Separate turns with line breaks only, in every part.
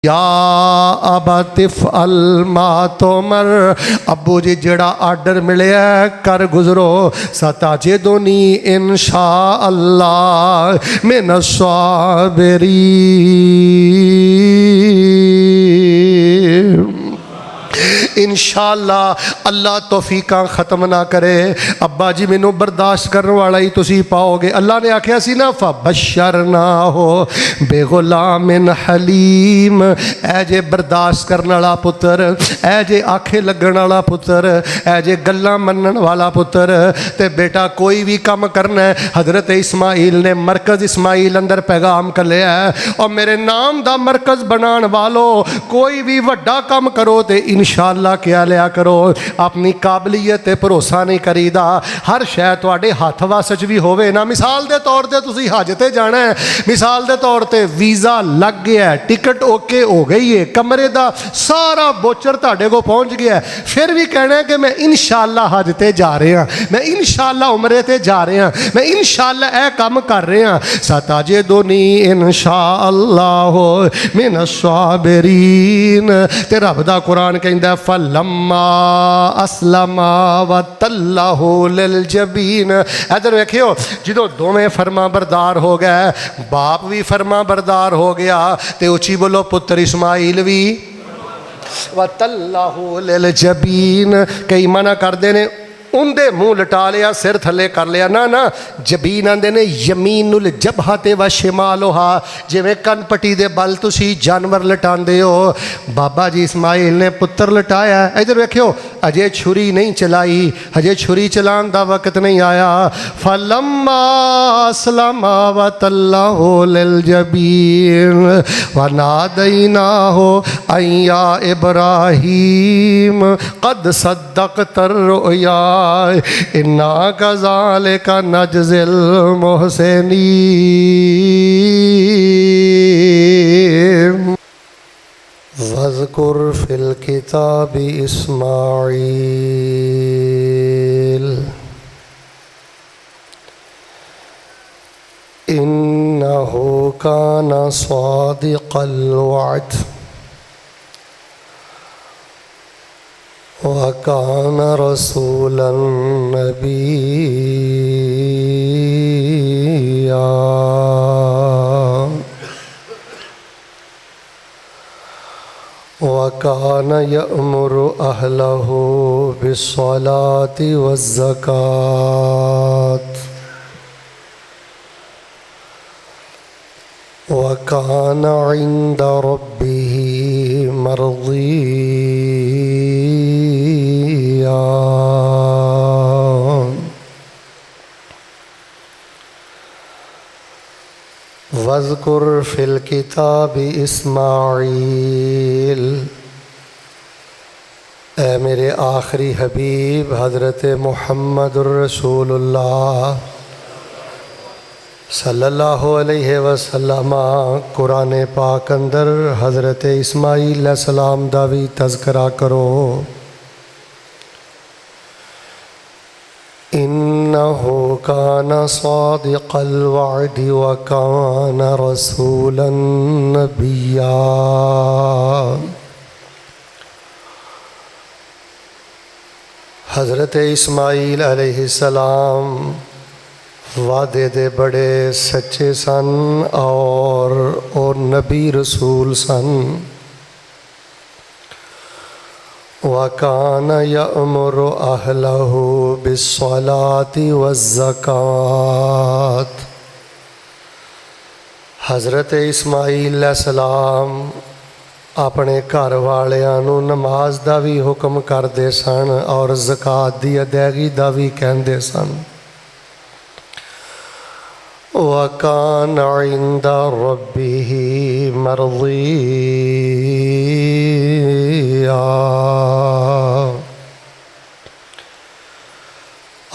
या अबतिफ अलमा तोमर, अबू जी जड़ा आर्डर मिले कर गुजरो, सताजिदुनी इंशा अल्लाह मिन साबिरीन। इंशाअल्लाह अल्लाह तौफीका ख़त्म ना करे। अब्बा जी मैनू बर्दाश्त करने वाला ही तुसी पाओगे। अल्लाह ने आख्या सी ना फबशरना हो बेगुलामिन हलीम, ऐ जे बर्दाश्त करने वाला पुत्र, ऐ जे आखे लगन वाला पुत्र, ऐ जे गल्लां मनन वाला पुत्र, ते बेटा कोई भी काम करना है। हज़रत इस्माइल ने मरकज़ इस्माइल अंदर पैगाम कर लिया है, और मेरे नाम दा मरकज़ बनान वालो कोई भी वड्डा काम करो तो इंशाअल्लाह क्या लिया करो, अपनी काबलियत ते भरोसा नहीं करीदा। हर शै तुहाडे हथ वस च भी होवे ना। मिसाल के तौर पर तुसीं हज ते जाना है, मिसाल के तौर पर वीज़ा लग गया, टिकट ओके हो गई है, कमरे का सारा बोचर तुहाडे को पहुँच गया, फिर भी कहना है कि मैं इंशाअल्लाह हज ते जा रहा, मैं इंशाअल्लाह उमरे ते जा रहा, मैं इंशाअल्लाह यह काम कर रहा। सताजिदुनी इंशाअल्लाह मिनस साबिरीन। ते रब दा कुरान कहंदा फलम्मा अस्लमा व तल्लहु लिल जबीन। इधर देखियो, जो दोवें फरमा बरदार हो गए, बाप भी फरमा बरदार हो गया, तो उची बोलो पुत्र इस्माइल भी व तल्लहु लिल जबीन। कई मना करते ने उनके मुँह लटा लिया, सिर थले कर लिया, ना ना जबीन आंदे ने यमीनुल जबहा ते व शिमालोहा, जिवें कनपटी दे बल तुसी जानवर लटांदे हो। बाबा जी इस्माइल ने पुत्र लटाया। इधर वेखियो, अजे छुरी नहीं चलाई, अजे छुरी चलान दा वक्त नहीं आया। फलम्मा अस्लमा व तल्लहु लिल जबीन व नादैनाहु अय्या इब्राहीम कद सद्दक़तर रुया इन्ना कज़ालिका नजज़िल मुहसिनीन। वज़कुर फ़िल किताबि इस्माईल इन्नहु काना सादिक़ल वअद वकान रसूलन नबिय्या। वकान यअमुरु अहलहु बिस्सलाति वज़्ज़कात वकान इंद रब्बिही मर्ज़िय्या। वज़कुर फ़िल किताबि इस्माईल, ए मेरे आखिरी हबीब हज़रत मुहम्मदुर रसूलुल्लाह सल्लल्लाहु अलैहि वसल्लम कुरान पाक अंदर हज़रत इस्माईल अलैहिस्सलाम दा भी तज़किरा करो। इन्नहु काना सादिक़ल वअद व काना रसूलन नबिय्या। हज़रत इस्माईल अलैहिस्सलाम वादे दे बड़े सच्चे सन और नबी रसूल सन। वकान यअमुरु अहलहु बिस्सलाति वज़्ज़कात। हज़रत इस्माईल अलैहिस्सलाम अपने घर वालियां नूं नमाज दा भी हुक्म करदे सन और ज़कात दी अदायगी दा भी कहंदे सन। वकान इंद रब्बिही मर्ज़िय्या।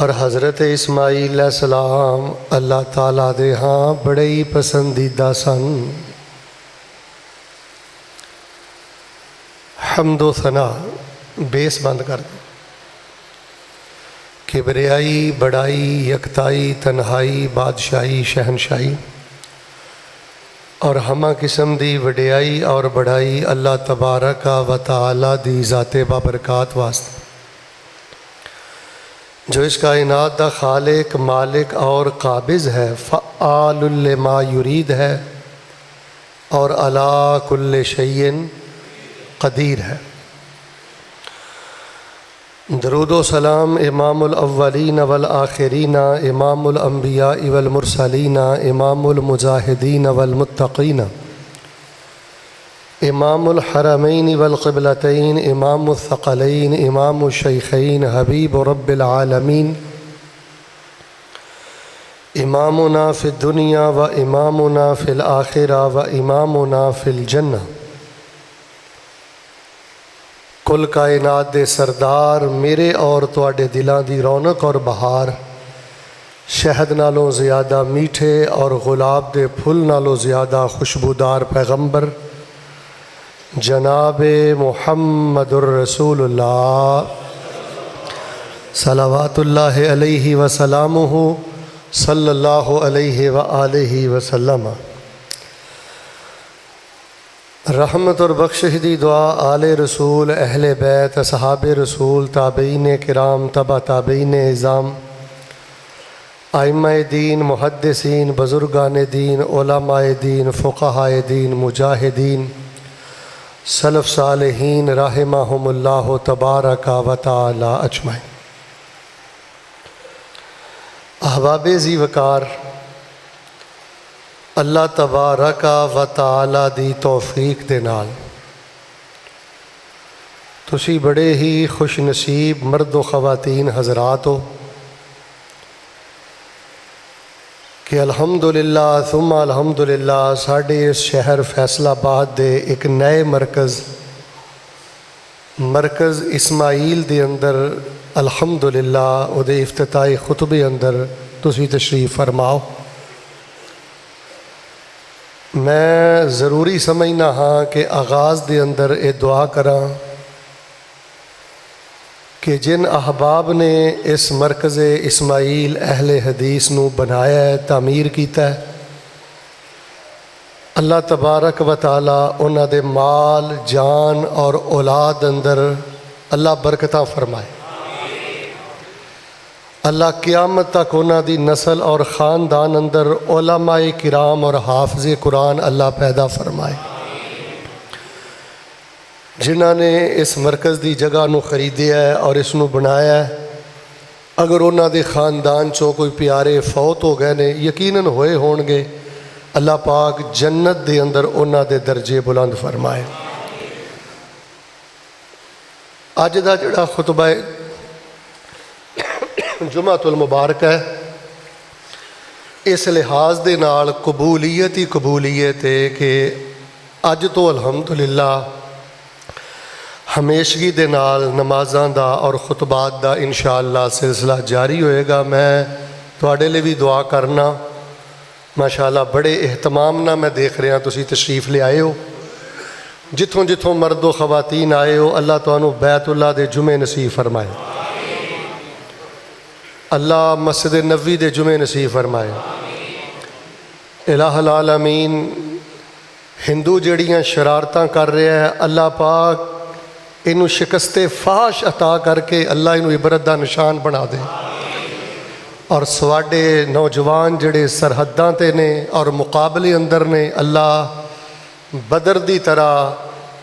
और हज़रत इस्माईल अलैहिस्सलाम अल्लाह ताला दे हाँ बड़े ही पसंदीदा सन। हम्दो सना बेस बंद कर दे। किबरियाई बड़ाई यकताई तन्हाई बादशाही शहनशाही और हमा किस्म दी वडियाई और बढ़ाई अल्लाह तबारक व तआला दी ज़ाते बाबरकात वास्ते, जो इस कायनात दा खालिक मालिक और काबिज़ है, फ़आलुल लिमा युरीद है और अला कुल्ले शैइन क़दीर है। दरूद व सलाम इमामुल अव्वलीन वल आखिरीन, इमामुल अंबिया वल मुरसलीन, इमामुल मुजाहिदीन वल मुत्तकीन, इमामुल हरमैन वल क़िबलतैन, इमामुल थक़लैन, इमामुल शैखैन, हबीब रब्बिल आलमीन, इमामुना फ़िद दुनिया व इमामुना फ़िल आखिरा व इमामुना फ़िल जन्नह। कुल कायनात दे सरदार, मेरे और तुहाडे दिलां दी रौनक और बहार, शहद नालों ज़्यादा मीठे और गुलाब दे फुल नालों ज़्यादा खुशबूदार पैगंबर जनाब मुहम्मदुर रसूलुल्लाह सल्लल्लाहु अलैहि व सल्लमुहु सल्लल्लाहु अलैहि व आलिहि वसल्लम। रहमत और बख्शिश दी दुआ आले रसूल, अहले बैत, असहाबे रसूल, ताबईन किराम, तबा ताबईन इज़ाम, आइम्माए दीन, मुहद्दिसीन, बुज़ुर्गान दीन, उलमाए दीन, फ़ुक़हाए दीन, मुजाहिदीन, सलफ़ सालिहीन रहमहुमुल्लाह तबारक व तआला अजमईन। अहबाबे ज़ी वकार, अल्लाह तबारक व तआला दी तौफ़ीक दे नाल तुसी बड़े ही खुश नसीब मर्द व ख़वातीन हज़रात हो कि अल्हम्दुलिल्लाह सुम्मा अल्हम्दुलिल्लाह साढ़े इस शहर फैसलाबाद दे एक नए मरकज़ इस्माइल दे अंदर अल्हम्दुलिल्लाह उहदे इफ्तिताही खुतबे अंदर तुसी तशरीफ़ फरमाओ। मैं ज़रूरी समझना हाँ कि आगाज़ दे अंदर ये दुआ करा कि जिन अहबाब ने इस मरकज़ इस्माइल अहले हदीस नू बनाया है, तामीर किया है, अल्लाह तबारक व तआला उन्हां दे माल जान और औलाद अंदर अल्लाह बरकतां फरमाए। अल्लाह क़यामत तक उन्हां दी नस्ल और ख़ानदान अंदर उलमाए किराम और हाफ़िज़े कुरान अल्लाह पैदा फरमाए। जिन्हां ने इस मरकज़ दी जगह नू खरीदिया है और इसनू बनाया है, अगर उन्हां दे ख़ानदान चो कोई प्यारे फौत हो गए ने, यकीनन होए होणगे, अल्लाह पाक जन्नत दे अंदर उन्हां दे दर्जे बुलंद फरमाए। अज दा जिहड़ा खुतबा है जुमातुल मुबारक है, इस लिहाज दे नाल कबूलियत ही कबूलियत है कि अज तो अल्हम्दुलिल्लाह हमेशगी दे नाल नमाज़ां दा और खुतबात दा इंशाअल्लाह सिलसिला जारी होएगा। मैं तुहाडे लिए भी दुआ करना, माशाअल्लाह बड़े एहतमाम नाल मैं देख रहा तुसी तशरीफ़ ले आए हो, जिथों जिथों मर्द व ख़वातीन आए हो, अल्लाह तुहानू बैतुल्लाह दे जुमे नसीब फरमाए, अल्लाह मस्जिद नबवी दे जुमे नसीब फरमाए। इलाहुल आलमीन हिंदू जड़ियाँ शरारतां कर रहा है, अल्लाह पाक इनू शिकस्ते फाश अता करके अल्लाह इनू इबरत दा निशान बना दे। और सवाडे नौजवान जड़े सरहदां ते ने और मुकाबले अंदर ने, अल्लाह बदर दी तरह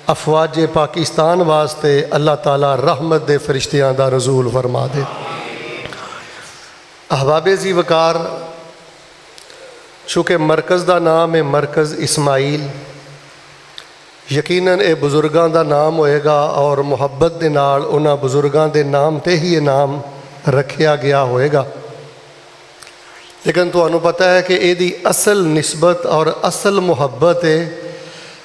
अफवाज पाकिस्तान वास्ते अल्लाह ताला रहमत दे फरिश्तियां दा नज़ूल फरमा दे। अहबाबे ज़ी वकार, चूँकि मरकज़ का नाम है मरकज़ इस्माइल, यकीनन ये बुज़ुर्गों का नाम होएगा और मुहब्बत के नाल उन्हां बुज़ुर्गों के नाम ते ही ये नाम रखा गया होएगा। लेकिन तुहानू पता है कि यदी असल निस्बत और असल मुहब्बत है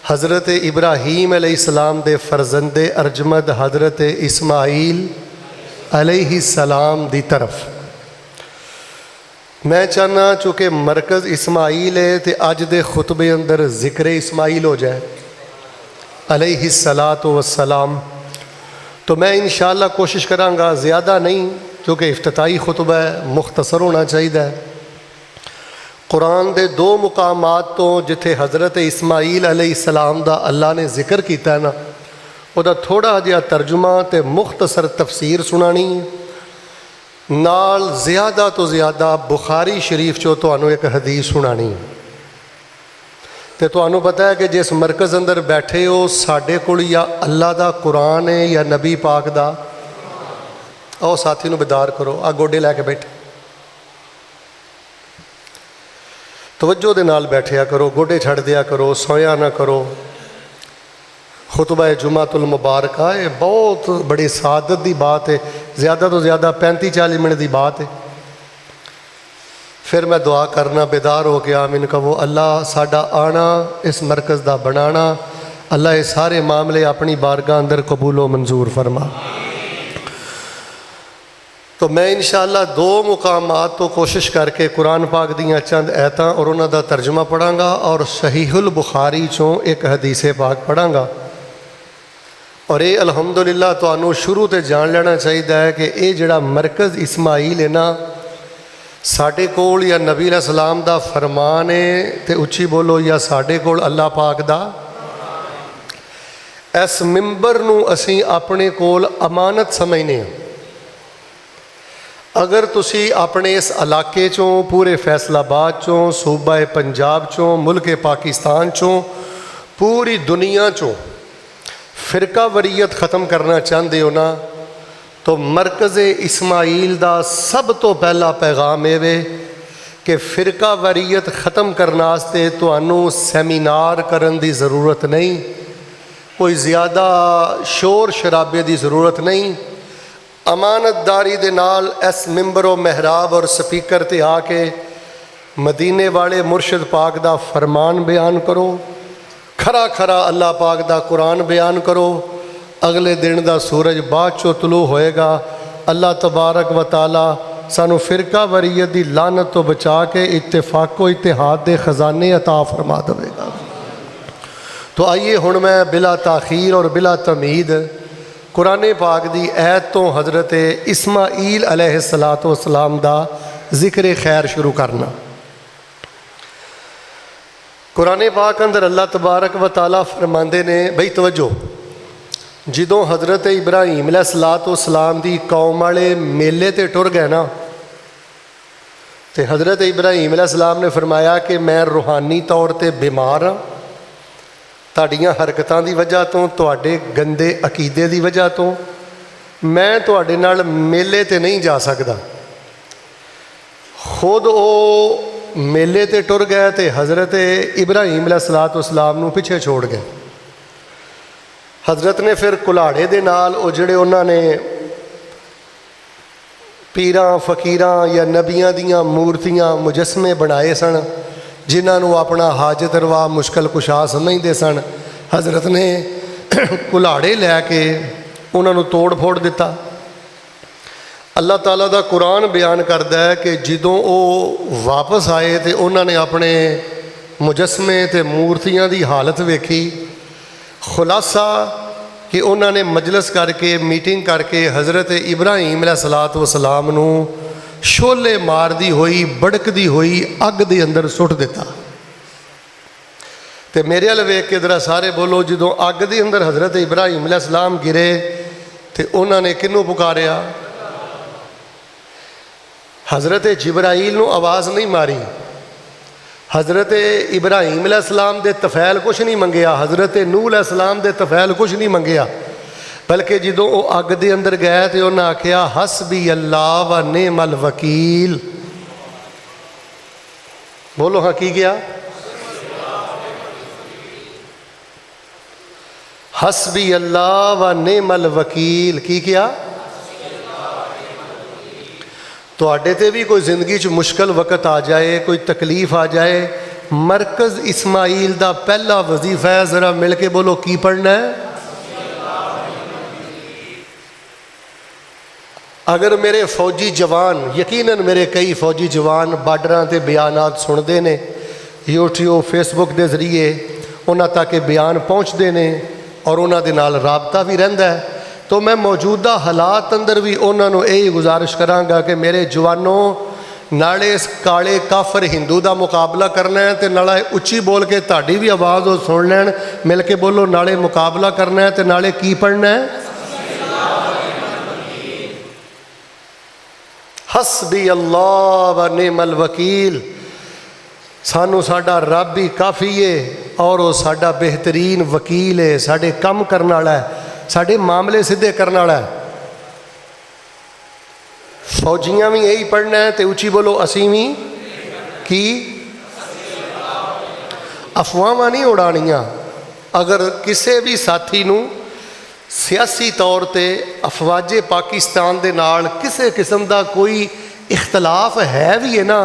हज़रत इब्राहीम अलैहिस्सलाम दे फर्जंदे अर्जमद हज़रत इस्माइल अलैहिस्सलाम दी तरफ। मैं चाहना चूँकि मरकज़ इस्माइल है तो अज दे खुतबे अंदर जिक्र इस्माइल हो जाए अलैहिस्सलातु वस्सलाम। तो मैं इंशाअल्लाह कोशिश कराँगा, ज़्यादा नहीं क्योंकि इफ्तिताई खुतबा है, मुख्तसर होना चाहिए। कुरान के दो मुकामात तो जिथे हज़रत इस्माईल अलैहिस्सलाम दा अल्लाह ने जिक्र किया ना, उहदा थोड़ा जिहा तर्जुमा ते मुख्तसर तफसीर सुनानी नाल ज़्यादा तो ज़्यादा बुखारी शरीफ चो तुहानू एक हदीस सुनानी। तो तुहानू पता है कि जिस मरकज़ अंदर बैठे हो साडे कोल या अल्लाह दा कुरान है या नबी पाक दा। आओ साथी नू बेदार करो, आ गोडे लैके बैठे तवज्जो दे नाल बैठिया करो, गोडे छड़ दिया करो, सोया ना करो। खुतबा जुमातुल मुबारका ये बहुत बड़ी सादत की बात है, ज़्यादा तो ज़्यादा 35-40 मिनट की बात है। फिर मैं दुआ करना, बेदार हो के आमीन कहो। अल्लाह साडा आना इस मरकज़ का बनाना, अल्लाह ये सारे मामले अपनी बारगाह अंदर कबूलो मंजूर फरमा। तो मैं इंशाअल्लाह दो मुकामात तो कोशिश करके कुरान पाक दियाँ चंद ऐतां और उन्हां दा तर्जुमा पढ़ांगा और सहीहुल बुखारी चों एक हदीसे पाक पढ़ांगा। और ये अलहमदुलिल्लाह तुहानू शुरू तो जान लेना चाहिए है कि ये जिहड़ा मरकज़ इस्माईल है ना, साडे कोल या नबी अलैहिस्सलाम दा फरमान है तो उच्ची बोलो, या साडे कोल अल्लाह पाक दा। इस मिंबर नू असीं अपने कोल अमानत समझने। अगर तुसी अपने इस इलाके चों, पूरे फैसलाबाद चों, सूबा पंजाब चों, मुल्क पाकिस्तान चों, पूरी दुनिया चों फ़िरका वरीयत ख़त्म करना चाहते हो ना, तो मरकज़ इस्माईल दा सब तो पहला पैगाम ये कि फ़िरका वरीयत ख़त्म करने वास्ते तुहानू सैमीनार करन दी ज़रूरत नहीं, कोई ज़्यादा शोर शराबे की ज़रूरत नहीं। अमानतदारी दे नाल इस मिंबर व महराब और स्पीकर ते आके मदीने वाले मुर्शद पाक दा फरमान बयान करो, खरा खरा अल्लाह पाक दा कुरान बयान करो। अगले दिन का सूरज बाद चो तलू होएगा। अल्लाह तबारक व ताला सानू फ़िरका वरीयत दी लानत तो बचा के इत्तेफाको इत्तेहाद दे खजाने अता फरमा देगा। तो आइए हुण मैं बिला ताखीर और बिला तमीद कुरान पाक दी ऐत तो हज़रत इस्माईल अलैहिस्सलातु वस्सलाम दा जिक्र खैर शुरू करना। कुरान पाक अंदर अल्लाह तबारक व ताला फरमांदे ने, बई तवज्जो, जदों हज़रत इब्राहीम अलैहिस्सलातु वस्सलाम दी कौम वाले मेले ते टुर गए ना, तो हज़रत इब्राहीम अलैहिस्सलाम ने फरमाया कि मैं रूहानी तौर पर बीमार हाँ, तुहाड़ियां हरकतां दी वजह तो, तुहाडे गंदे अकीदे की वजह तो मैं तुहाडे नाल मेले ते नहीं जा सकता। खुद वो मेले ते टुर गए तो हज़रत इब्राहीम अलैहिस्सलातु वस्सलाम नूं पिछे छोड़ गए। हज़रत ने फिर कुल्हाड़े दे नाल वो जिहड़े उन्होंने पीरां फ़कीरां या नबियां दियां मूर्तियां मुजस्मे बनाए सन, जिन्होंने अपना हाजत रवा मुश्किल कुशा समझते सन, हज़रत ने कुल्हाड़े लैके उन्होंने तोड़ फोड़ दिता। अल्लाह ताला दा कुरान बयान करता है कि जदों वो वापस आए तो उन्होंने अपने मुजस्मे ते मूर्तियां की हालत वेखी। खुलासा कि उन्होंने मजलिस करके मीटिंग करके हज़रत इब्राहीम अलैहिस्सलातु वस्सलाम नूं शोले मारदी हुई भड़कदी हुई अग दे अंदर सुट दिता। तो मेरे वाल वेख के जरा सारे बोलो, जदों अग दे अंदर हज़रत इब्राहीम अलैहिस्सलाम गिरे तो उन्होंने किनू पुकारिया? हज़रत जिब्राईल नूं आवाज़ नहीं मारी, हज़रत इब्राहीम अलैहिस्सलाम दे तफैल कुछ नहीं मंगया, हज़रत नूह अलैहिस्सलाम दे तफैल कुछ नहीं मंगया, बल्कि जदों वो अग दे अंदर गए तो उन्हें आख्या हसबी अल्लाह व नेमल वकील। बोलो हाँ, की गया? हसबी अल्लाह व नेमल वकील। की किया? तुहाडे ते भी कोई जिंदगी च मुश्किल वक्त आ जाए, कोई तकलीफ आ जाए, मरकज़ इस्माईल दा पहला वजीफा है, ज़रा मिल के बोलो की पढ़ना है? अगर मेरे फौजी जवान, यकीनन मेरे कई फौजी जवान बार्डरां ते बयानात सुनते हैं, यूट्यूब फेसबुक के जरिए उन्हां तक बयान पहुँचते हैं और उन्हां दे नाल राबता भी रहिंदा है, तो मैं मौजूदा हालात अंदर भी उन्होंने यही गुजारिश कराँगा कि मेरे जवानों, नाले इस काले काफर हिंदू का मुकाबला करना है, तो नाले उच्ची बोल के ताड़ी भी आवाज़ वो सुन लैन, मिल के बोलो, नाले मुकाबला करना है, तो नाले की पढ़ना है, हस्बी अल्लाह व निअमल वकील। सानू साडा रब ही काफ़ी है और वो साडा बेहतरीन वकील है, साडे कम करने वाला है, साडे मामले सीधे करने वाला है। फौजियां भी यही पढ़ना है, तो उची बोलो असी भी की अफवाहां नहीं उड़ानियां। अगर किसी भी साथी नू सियासी तौर पर अफवाजे पाकिस्तान दे नाल किसी किस्म का कोई इख्तलाफ है भी है ना,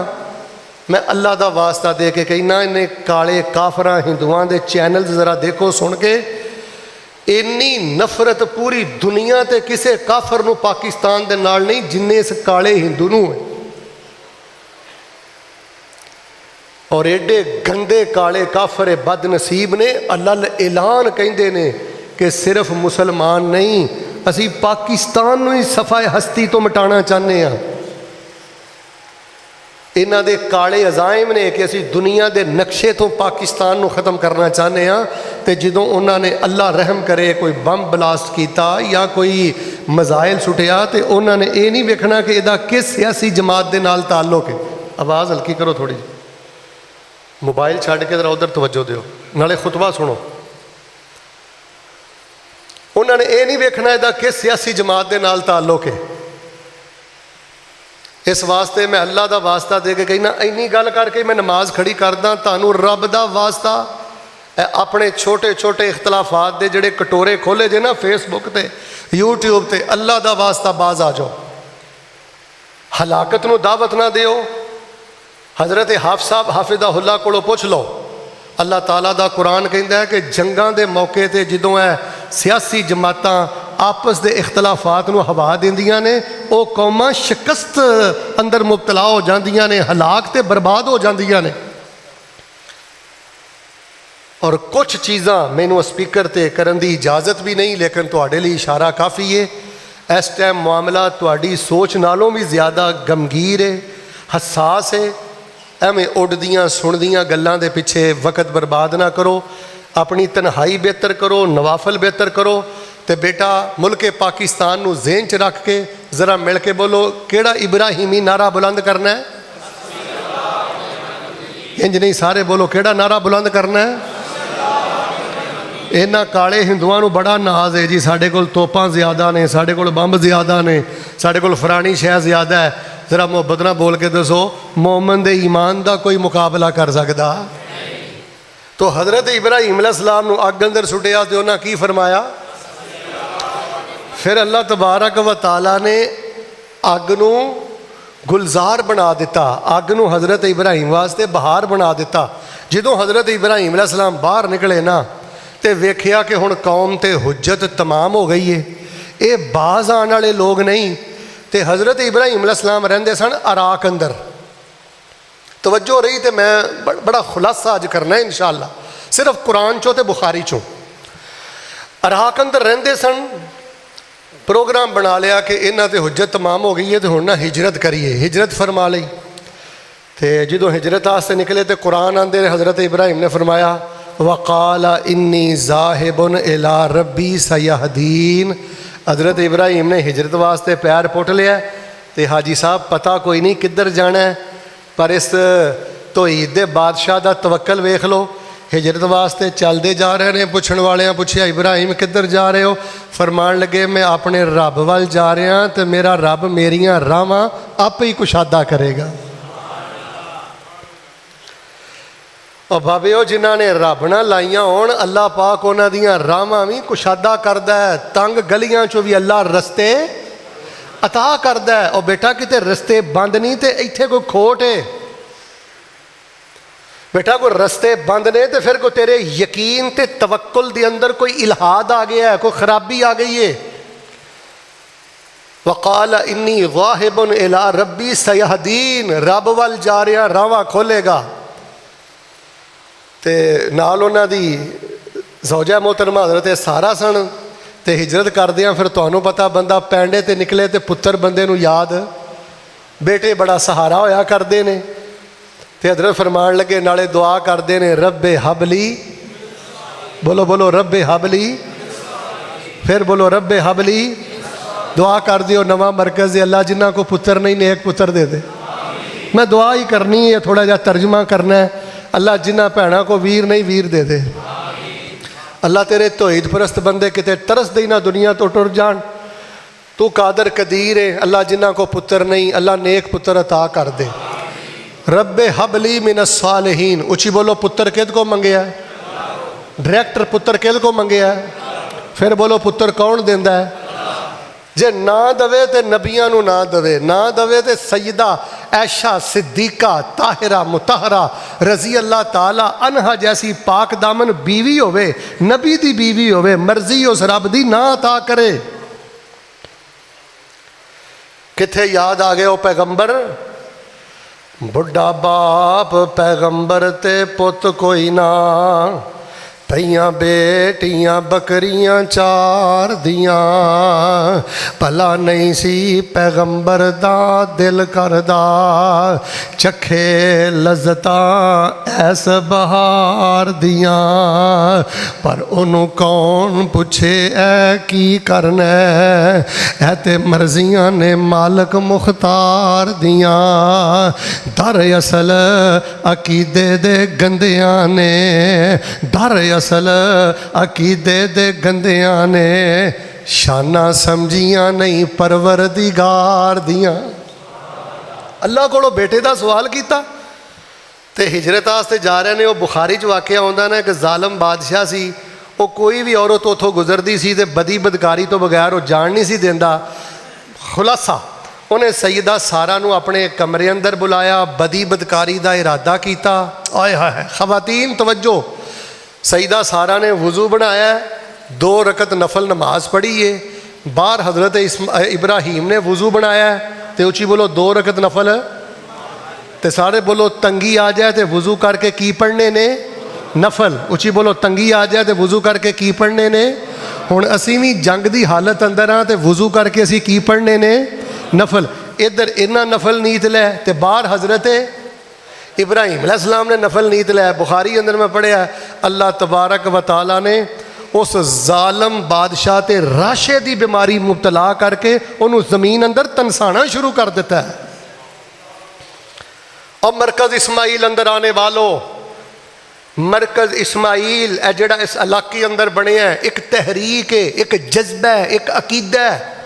मैं अल्लाह का वास्ता दे के कहना, इन्हें काले काफर हिंदुओं के चैनल ज़रा देखो सुन के, इन्नी नफरत पूरी दुनिया ते किसी काफर नू पाकिस्तान दे नाल नहीं जिन्ने इस काले हिंदू नू है। और एडे गंदे काले काफर बदनसीब ने, अल्लाह ऐलान कहते ने कि सिर्फ मुसलमान नहीं, असी पाकिस्तान नू ही सफाए हस्ती तो मिटाना चाहते हैं। इन्हां दे काले अजाइम ने कि असी दुनिया के नक्शे तो पाकिस्तान नू ख़त्म करना चाहते हैं। तो जदों उन्होंने अल्लाह रहम करे कोई बम ब्लास्ट किया या कोई मजाइल सुटिया, तो उन्होंने ये नहीं वेखना कि इहदा किस सियासी जमात के नाल ताल्लुक है। आवाज़ हल्की करो थोड़ी, मोबाइल छड्ड के जरा उधर तवज्जो दिओ, नाले खुतबा सुनो। उन्होंने ये नहीं वेखना इहदा किस सियासी जमात के नाल ताल्लुक है। इस वास्ते मैं अल्लाह का वास्ता दे के कहना, इन्नी गल करके मैं नमाज खड़ी करदा, तानू रब का वास्ता अपने छोटे छोटे इख्तलाफात के जोड़े कटोरे खोले जे ना फेसबुक ते यूट्यूब ते, अल्लाह का वास्ता बाज आ जाओ, हलाकत नू दावत ना दिओ। हज़रत हाफिज़हुल्लाह कोलों पुछ लो, अल्लाह ताला दा कुरान कहता है कि जंगां दे मौके ते जदों सियासी जमातां आपस के इख्तलाफात नू हवा दिंदियां ने, वो कौमां शिकस्त अंदर मुबतला हो जांदियां ने, हलाक ते बर्बाद हो जांदियां ने। और कुछ चीज़ां मैनू स्पीकर ते करन दी इजाज़त भी नहीं, लेकिन तुहाडे लई इशारा काफ़ी है। इस टाइम मामला तुहाडी सोच नालों भी ज़्यादा गमगीर है, हसास है। एवें उड़दियां सुनदियां गल्लां दे पिछे वक्त बर्बाद ना करो, अपनी तन्हाई बेहतर करो, नवाफल बेहतर करो। तो बेटा मुल्क पाकिस्तान नू ज़हन च रख के ज़रा मिल के बोलो, केड़ा इब्राहिमी नारा बुलंद करना है? इंज नहीं, सारे बोलो, केड़ा नारा बुलंद करना है? इन्हां काले हिंदुआं नू बड़ा नाज है जी, साडे कोल तोपां ज़्यादा ने, साडे कोल बंब ज़्यादा ने, साडे कोल फलानी शै ज़्यादा है। ज़रा मुहब्बत ना बोल के दसो, मोमन दे ईमान का कोई मुकाबला कर सकता? तो हज़रत इब्राहिम अलैहिस्सलाम नू अग अंदर सुटिया तो उन्हें की फरमाया? फिर अल्लाह तबारक व तआला ने अग नू गुलजार बना दिता, अग नू हज़रत इब्राहिम वास्ते बहार बना दिता। जदों हज़रत इब्राहिम अलैहिस्सलाम बाहर निकले ना, तो वेख्या कि हुण कौम ते हुज्जत तमाम हो गई है, ये बाज आने वाले लोग नहीं। तो हज़रत इब्राहिम अलैहिस्सलाम रहिंदे सन अराक अंदर। तवज्जो रही तो मैं बड़ा खुलासा अज करना है इंशाअल्लाह, सिर्फ कुरान चो तो बुखारी चो। अराक अंदर रहिंदे सन, प्रोग्राम बना लिया कि इन्हां ते हुज्जत तमाम हो गई है, तो हुण ना हिजरत करिए, हिजरत फरमा ली। तो जदों हिजरत वास्ते निकले तो कुरान आंदे हज़रत इब्राहिम ने फरमाया, वक़ाला इन्नी ज़ाहिबुन इला रब्बी सयहदीन। हज़रत इब्राहिम ने हिजरत वास्ते पैर पुट लिया। तो हाजी साहब पता कोई नहीं किधर जाना है, पर इस तौहीद दे बादशाह का तवक्कल वेख लो, हिजरत वास्ते चलते जा रहे हैं। पुछण वाले पूछया, इब्राहिम किधर जा रहे हो? फरमान लगे, मैं अपने रब वाल जा रहा, तो मेरा रब मेरियां राहां आप ही कुशादा करेगा। और बाबे जिन्हों ने रब ना लाइया होण, अल्लाह पाक उन्हां दियां राहां भी कुशादा करदा है, तंग गलियां चों भी अल्लाह रस्ते अता करदा है। और बेटा किते रस्ते बंद नहीं, तो इत्थे कोई खोट है बेटा, कोई रस्ते बंद ने, तो फिर कोई तेरे यकीन ते तवक्कुल दे अंदर कोई इल्हाद आ गया है, कोई खराबी आ गई है। वक़ाल इन्नी ज़ाहिबुन इला रब्बी सयहदीन, रब वाल जा रहा, राहां खोलेगा। तो नाल उन्हां दी ज़ौजा मोहतरमा हज़रत सारा सन। तो हिजरत करदियां फिर तुहानूं पता, बंदा पैंडे ते निकले तो पुत्तर बंदे नूं याद बेटे बड़ा सहारा होया करते ने। तो हजरत फरमान लगे नाले दुआ करते ने रब्बे हबली, बोलो बोलो रब्बे हबली, फिर बोलो रब्बे हबली। दुआ कर दियो नवा मरकज़ दे अल्लाह जिन्हों को पुत्र नहीं नेक पुत्र दे दे। मैं दुआ ही करनी है, थोड़ा जा तर्जमा करना है। अल्लाह जिन्हों भैनों को वीर नहीं वीर दे दे। अल्लाह तेरे तौहीद परस्त बंदे किते तरस दे ना दुनिया तो टुर जान। तू कादर कदीर है। अल्लाह जिन्हों को पुत्र नहीं, अल्लाह नेक पुत्र अता कर दे। रब्बे हबली मिनस सालिहीन, उची बोलो पुत्र किद को मंगया है? डायरेक्टर पुत्र किद को मंगया है? फिर बोलो पुत्र कौन देंदा है? जे ना दवे तो नबियां नू ना दवे, ना दवे तो सैयदा ऐशा सिद्दीका ताहिरा मुतहरा रजी अल्लाह ताला अनहा जैसी पाक दामन बीवी होवे, नबी दी बीवी होवे, मर्जी उस रब दी ना अता करे। किथे याद आ गए वो पैगंबर, बुढ़ा बाप पैगंबर ते पुत कोई ना, पईयां बेटियां बकरियां चार दियां, भला नहीं सी पैगंबर दा दिल करदा, चखे लज़्ज़तां ऐस बहार दियां, पर ओनू कौन पुछे ऐ की करना ऐ ते मर्जियां ने मालक मुख्तार दियां। दर असल अकीदे दे गंदियां ने, दर असल अकीदे दे गंदियां ने, शाना समझियां नहीं परवरदिगार दियां। अल्लाह कोलों बेटे का सवाल किया तो हिजरत वास्ते जा रहे हैं। वो बुखारी च वाकया आउंदा ना, एक जालम बादशाह सी, वो कोई भी औरत उतों गुजरती सी तो बदी बदकारी तो बगैर वो जान नहीं सी देंदा। खुलासा उन्हें सैयदा सारा नू अपने कमरे अंदर बुलाया, बदी बदकारी का इरादा किया। आए हाय खवातीन तवज्जो, सईदा सारा ने वज़ू बनाया, 2 रकत नफल नमाज पढ़ी है। बाहर हज़रत इब्राहीम ने वज़ू बनाया तो उची बोलो 2 रकत नफल, तो सारे बोलो तंगी आ जाए तो वज़ू करके की पढ़ने ने नफल। उची बोलो तंगी आ जाए तो वज़ू करके की पढ़ने ने। हुण असीं भी जंग की हालत अंदर हाँ तो वज़ू करके असीं की पढ़ने ने नफल। इधर इन्ना नफल नीत लै तो बाहर हज़रत इब्राहीम अलैहिस्सलाम ने नफल नीत लिया। बुखारी अंदर मैं पढ़िया अल्लाह तबारक व तआला ने उस जालम बादशाह ते राशे की बीमारी मुबतला करके उन्होंने ज़मीन अंदर तनसाना शुरू कर दिता है। और मरकज़ इस्माइल अंदर आने वालों, मरकज़ इस्माइल है जिहड़ा इस इलाके अंदर बने है, एक तहरीक है, एक जज्बा है, एक अकीदा है,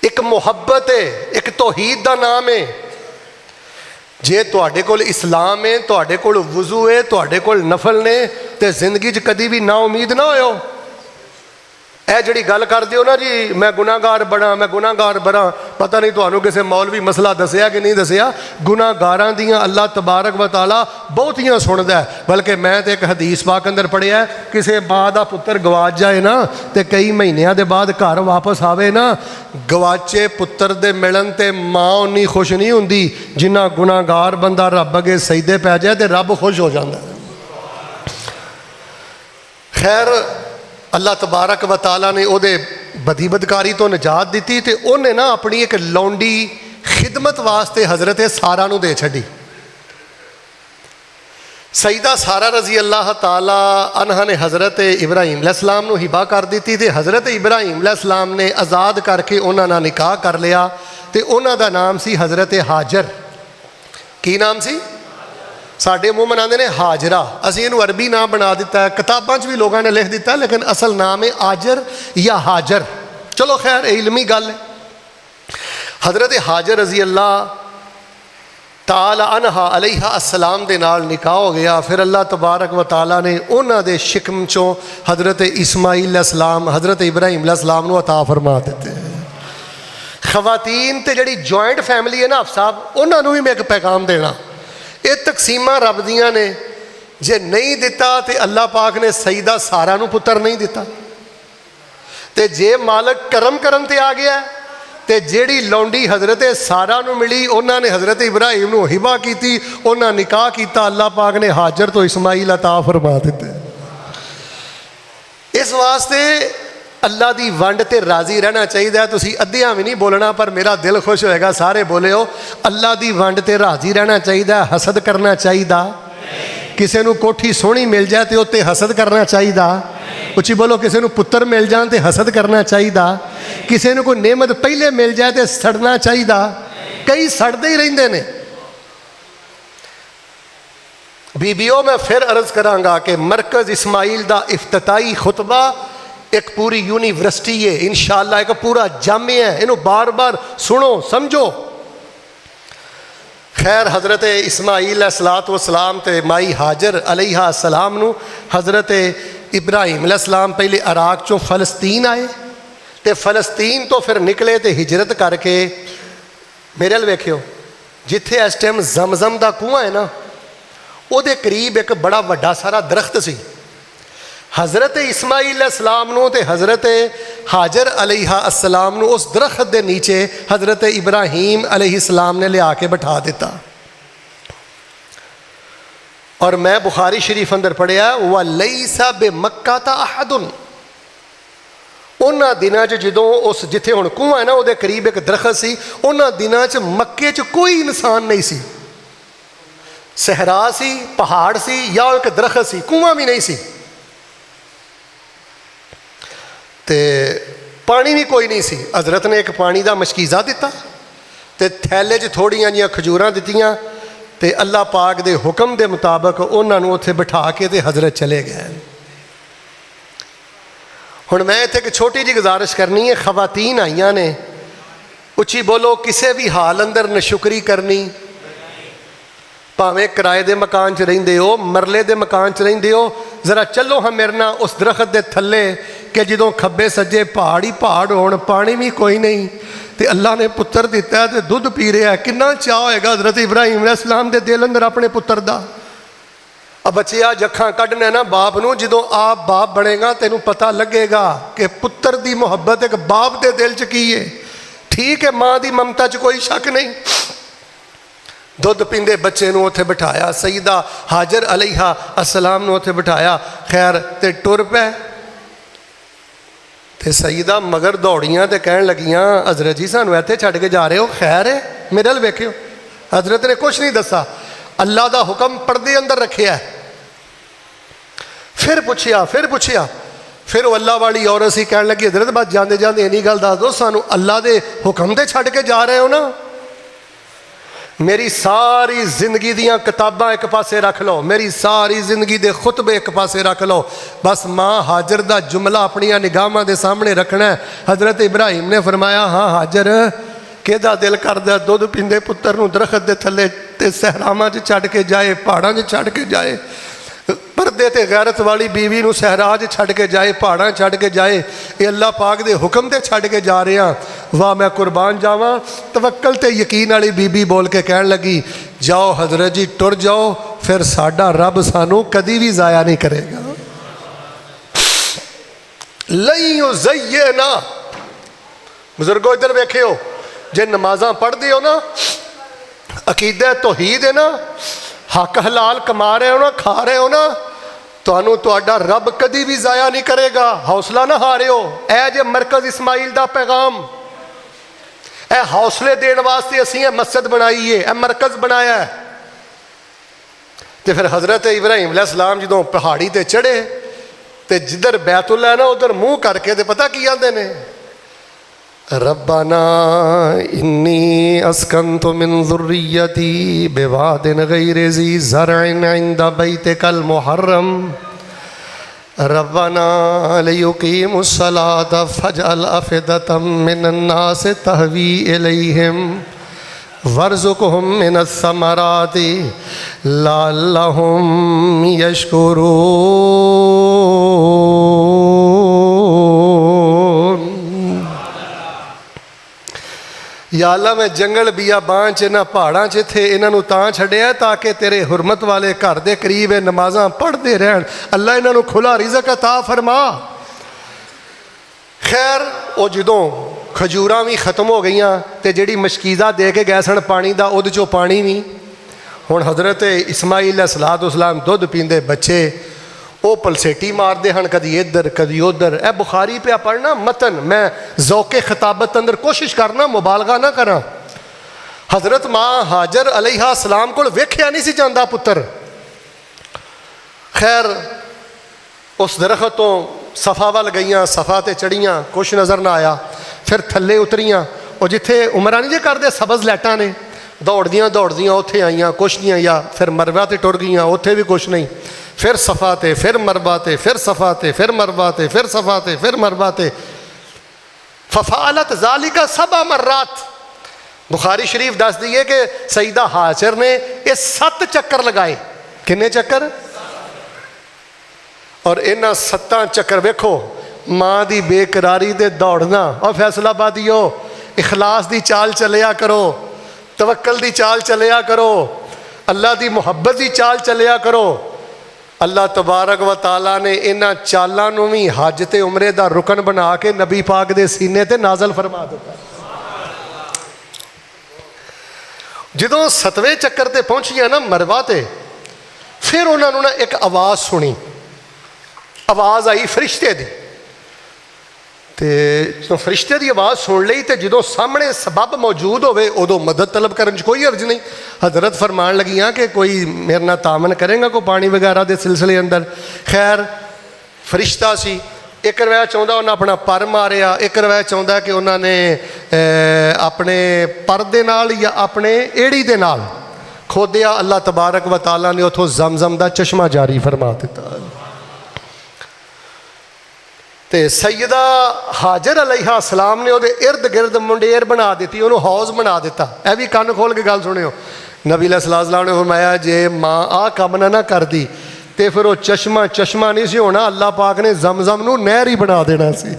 एक मुहब्बत है, एक तौहीद का नाम है। जे तुहाडे कोल इस्लाम है, तुहाडे कोल वज़ू है, तुहाडे कोल नफल ने, तो जिंदगी च कदी भी ना उम्मीद ना होयो। ए जिहड़ी गल करदे हो ना जी मैं गुनाहगार बना, मैं गुनाहगार बना, पता नहीं तुहानू किसी मौलवी मसला दसिया कि नहीं दसिया। गुनाहगारां दियां अल्लाह तबारक व तआला बहुतियां सुनदा है। बल्कि मैं तो एक हदीस पाक अंदर पढ़िया, किसी माँ का पुत्र गवाच जाए ना तो कई महीनों के बाद घर वापस आवे ना, गवाचे पुत्र दे मिलन ते माँ उन्नी खुश नहीं हुंदी जिन्ना गुनाहगार बंदा रब अगे सजदे पै जाए तो रब खुश हो जाता है। खैर अल्लाह तबारक व तआला ने उहदे बदी बदकारी तो निजात दी तो उन्हें ना अपनी एक लौंडी खिदमत वास्ते हज़रत सारा नू दे छड़ी। सईदा सारा रजी अल्लाह ताला अनहा ने हज़रत इब्राहीम अलैहिस्सलाम नू हिबा कर दी तो हज़रत इब्राहीम अलैहिस्सलाम ने आज़ाद करके उन्हां नाल निकाह कर लिया। तो उन्हां दा नाम सी हज़रत हाजर। की नाम सी? साढ़े मुँह मनाते हैं हाजरा, असी इनू अरबी नाम बना दिता है, किताबों भी लोगों ने लिख दिता, लेकिन असल नाम है आजर या हाजर। चलो खैर इलमी गल है। हज़रत हाजर रजी अल्लाह ताला अनहा अलैहा अस्सलाम दे नाल निकाह हो गया। फिर अल्लाह तबारक व तआला ने उन्हां दे शिकम चों हज़रत इस्माईल अलैहिस्सलाम हज़रत इब्राहीम अलैहिस्सलाम नू अता फरमा दिते। खवातीन ते जिहड़ी जॉइंट फैमिली है ना आप साहब, उन्हां नू भी मैं एक पैगाम देना, ये तकसीमां रब दियां ने। जे नहीं दिता तो अल्लाह पाक ने सईदा सारा नू पुत्र नहीं दिता, तो जे मालक करम करम ते आ गया तो जेड़ी लौंडी हज़रत सारा नू मिली उन्होंने हज़रत इब्राहीम नू हिबा की, उन्हें निकाह किया, अल्लाह पाक ने हाजर तो इस्माईल अता फरमा दिते। इस वास्ते अल्लाह की वंड ते राजी रहना चाहिए। तुसी अद्धियां भी नहीं बोलना पर मेरा दिल खुश होएगा, सारे बोलियो अल्लाह की वंड ते राजी रहना चाहिए। हसद करना चाहिए। किसी को कोठी सोहनी मिल जाए तो उत्ते हसद करना चाहिए। उची बोलो, किसी को पुत्र मिल जाए तो हसद करना चाहिए। किसी को कोई नेमत पहले मिल जाए तो सड़ना चाहिए। कई सड़ते ही रहते हैं। बीबीओ, मैं फिर अर्ज करांगा कि मरकज़ इस्माइल का इफ्तिताई खुतबा एक पूरी यूनिवर्सिटी है, इंशाअल्लाह एक पूरा जामिया है। इन्हों बार बार सुनो समझो। खैर, हज़रत इस्माइल अलैहिस्सलात वस्सलाम ते माई हाजर अलैहा सलाम नू हज़रत इब्राहिम अलैहिस्सलाम पहले इराक चों फ़लस्तीन आए तो फ़लस्तीन तो फिर निकले तो हिजरत करके मेरे अल वेखियो, जिथे इस टाइम जमजम का कुआं है ना, उहदे करीब एक बड़ा वड्डा सारा दरख्त सी। हज़रत इस्माइल अलैहिस्सलाम नू ते हज़रत हाजर अलैहा अस्सलाम नू उस दरख्त के नीचे हज़रत इब्राहीम अलैहिस्सलाम ने लिया के बिठा दिता। और मैं बुखारी शरीफ अंदर पढ़िया, व लैसा बे मक्का ता अहदुन। उन्होंने दिनों जो उस जिथे हुण कुआं है ना, उहदे करीब एक दरख्त सी। उन्होंने दिनों मक्के च कोई इंसान नहीं सी। सहरा सी, पहाड़ सी, या एक दरख्त सी, कुआं भी नहीं सी, ते पानी भी कोई नहीं सी। हज़रत ने एक पानी का मशकीज़ा दिता ते थैले च थोड़ियां जिहियां खजूरां दित्तियां ते अल्लाह पाक दे हुक्म के मुताबिक उन्होंने उत्थे बिठा के ते हज़रत चले गए। हुण मैं इत्थे एक छोटी जी गुजारिश करनी है। खवातीन आईयां ने, उच्ची बोलो, किसी भी हाल अंदर नशुकरी करनी। भावें किराए के मकान च रहिंदे हो, मरले के मकान च रहिंदे हो, जरा चलो हाँ मेरे नाल उस दरख्त के थले कि जो खब्बे सज्जे पहाड़ ही पहाड़ होण, पानी भी कोई नहीं, तो अल्लाह ने पुत्र दिता है तो दुध पी रहा है। कितना चाह होएगा हज़रत इब्राहीम अलैहिस्सलाम के दिल अंदर अपने पुत्र का। अब बच्चे जखा कढ़ने ना बाप नूं, जो आप बाप बनेगा तेनों पता लगेगा कि पुत्र की मुहब्बत एक बाप के दिल च की है। ठीक है, माँ की ममता च कोई शक नहीं। दुध पींदे बच्चे नूं उत्थे बिठाया, सईदा हाजर अलैहा अस्सलाम नूं उत्थे बिठाया। खैर ते टुर पे ते सईदा मगर दौड़ियां ते कहन लगियां, हज़रत जी सानू इत्थे छड्ड के जा रहे हो, खैर है? मेरे अल वेखियो, हज़रत ने कुछ नहीं दसा, अल्लाह का हुक्म पर्दे अंदर रखिया। फिर पूछया फिर वो अल्लाह वाली औरत सी कहन लगी, हज़रत बस जाते जाते इन्नी गल दस दो, सानू अल्लाह के हुक्म ते छड्ड के जा रहे हो ना? मेरी सारी जिंदगी दियाँ किताबां एक पासे रख लो, मेरी सारी जिंदगी के खुतबे एक पासे रख लो, बस माँ हाजर का जुमला अपनिया निगाहां के सामने रखना है। हज़रत इब्राहीम ने फरमाया, हाँ हाजर, किहदा दिल करदा दुध पींदे पुत्र नूं दरख्त के थले ते सहरावां च छड्ड के जाए, पहाड़ां च छड्ड के जाए, पर्दे ते गैरत वाली बीवी नूं सहरा च छड्ड के जाए, पहाड़ां छड्ड के जाए, ये अल्लाह पाक दे हुक्म ते छड्ड के जा रहे हैं। वाह मैं कुर्बान जावां। तवक्कल ते यकीन वाली बीबी बोल के कहन लगी, जाओ हज़रत जी टुर जाओ, फिर साडा रब सानू कदी भी जाया नहीं करेगा। लई युज़य्यिना, बुजुर्गो इधर वेखियो, जे नमाज़ां पढ़दे हो ना, अकीदा तौहीद है ना, हक हलाल कमा रहे हो ना, खा रहे हो ना, तुहानू तुहाडा रब कदी भी जाया नहीं करेगा। हौसला ना हारियो। ए जे मरकज़ इस्माइल दा पैगाम, ए हौसले देने वास्ते असीं मस्जिद बनाई है, ए मरकज़ बनाया है। तो फिर हज़रत इब्राहीम अलैहिस्सलाम जो पहाड़ी ते चढ़े तो जिधर बैतुल्ला है ना, उधर मुँह करके तो पता की आते ने, रब्बाना इन्नी अस्कंतु मिन ज़ुर्रियती बिवादिन गैरि ज़ी ज़रअन इंदा बैतिकल मुहर्रम रब्बाना लियुकीमुस्सलाता फजअल अफ़िदतम मिनन्नास तहवी इलैहिम वर्ज़ुक़हुम मिनस्समराति लअल्लहुम यशकुरून। या अल्लाह मैं जंगल बियाबान च इन्हां पहाड़ां च इत्थे इन्हां तां छड्डिया ताकि तेरे हुरमत वाले घर दे करीब नमाज़ां पढ़ते रहन। अल्लाह इन्हां खुला रिज़क अता फरमा। खैर वो जदों खजूरां भी खत्म हो गई तो जिहड़ी मशकीज़ा दे के गए सन पानी का, उहदे चों पानी भी हुण हज़रत इस्माइल अलैहिस्सलाम दुध पींदे बच्चे वो पलसेटी मारते हैं कदी इधर कदी उधर। ए बुखारी पे पढ़ना मतन, मैं ज़ौक़े खिताबत अंदर कोशिश करना मुबालगा ना करा। हज़रत माँ हाजर अलैहा सलाम को वेख्या नहीं सी जाता पुत्र। खैर उस दरख्त तो सफ़ा वाल गईयां, सफ़ा ते चढ़ियां, कुछ नज़र ना आया। फिर थल्ले उतरियां, और जिथे उमरा नहीं जे करते सबज़ लैटां ने, दौड़दियां दौड़दियां उत्थे आईयां, कुछ नहीं आया। फिर मरवा ते टुर गईयां, उत्थे भी कुछ नहीं। फिर सफ़ा ते, फिर मरवा ते, फिर सफ़ा ते, फिर मरवा ते, फिर सफ़ा ते, फिर मरवा ते। फ़फ़अलत ज़ालिका सबअ मर्रात। बुखारी शरीफ दस दिए कि सईदा हाजर ने ये 7 चक्कर लगाए। किन्ने चक्कर? और इन्हां 7 चक्कर वेखो, माँ की बेकरारी दे दौड़ना। और फैसलाबादियो, इखलास की चाल चलिया करो, तवक्कल की चाल चलिया करो, अल्लाह की मुहब्बत की चाल चलिया करो। अल्लाह तबारक व ताला ने इन्हां चालों नूं भी हज ते उमरे का रुकन बना के नबी पाक दे सीने ते नाजल फरमा दिता। जदों 7वें चक्कर ते पहुंचिया ना मरवा ते, फिर उन्होंने ना एक आवाज़ सुनी। आवाज़ आई फरिश्ते की। तो फरिश्ते की आवाज़ सुन ली, तो जो सामने सबब मौजूद होवे उदों मदद तलब करने च कोई अर्ज नहीं। हजरत फरमान लगियाँ कि कोई मेरे नाल तामन करेगा कोई पानी वगैरह के सिलसिले अंदर। खैर फरिश्ता सी। एक रवायत चाहता उन्हें अपना पर मारिया, एक रवायत चाहता कि उन्होंने अपने पर दे नाल या अपने एड़ी दे नाल खोदिया। अल्लाह तबारक व ताला ने उतों जमजम का चश्मा जारी फरमा दिता। तो सैयदा हाजर अलैहा सलाम ने वो इर्द गिर्द मुंडेर बना दी, उन्होंने हौज बना दिता। यह भी कन्न खोल के गल सुनियो। नबी अलैहिस्सलाम ने फरमाया जे माँ आ काम ना करती तो फिर वो चश्मा नहीं सी होना, अल्लाह पाक ने जमजम नूं नहर ही बना देना सी।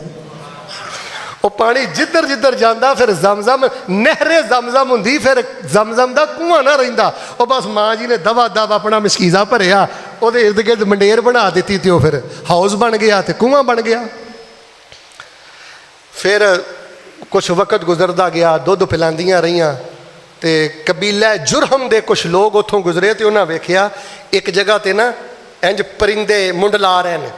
वो पानी जिधर जिधर जाता फिर जमजम नहरे जमजम होंदी, फिर जमजम का कुआं ना रहिंदा। वो बस माँ जी ने दवा दव अपना मशकीज़ा भरिया, वो इर्द गिर्द मंडेर बना दी, तो फिर हाउस बन गया तो कुआं बन गया। फिर कुछ वक्त गुजरता गया, दुध पिलांदियां रहियां, तो कबीला जुरहम के कुछ लोग उतों गुजरे, तो उन्हें वेख्या एक जगह पर ना इंज परिंदे मुंडला रहे हैं।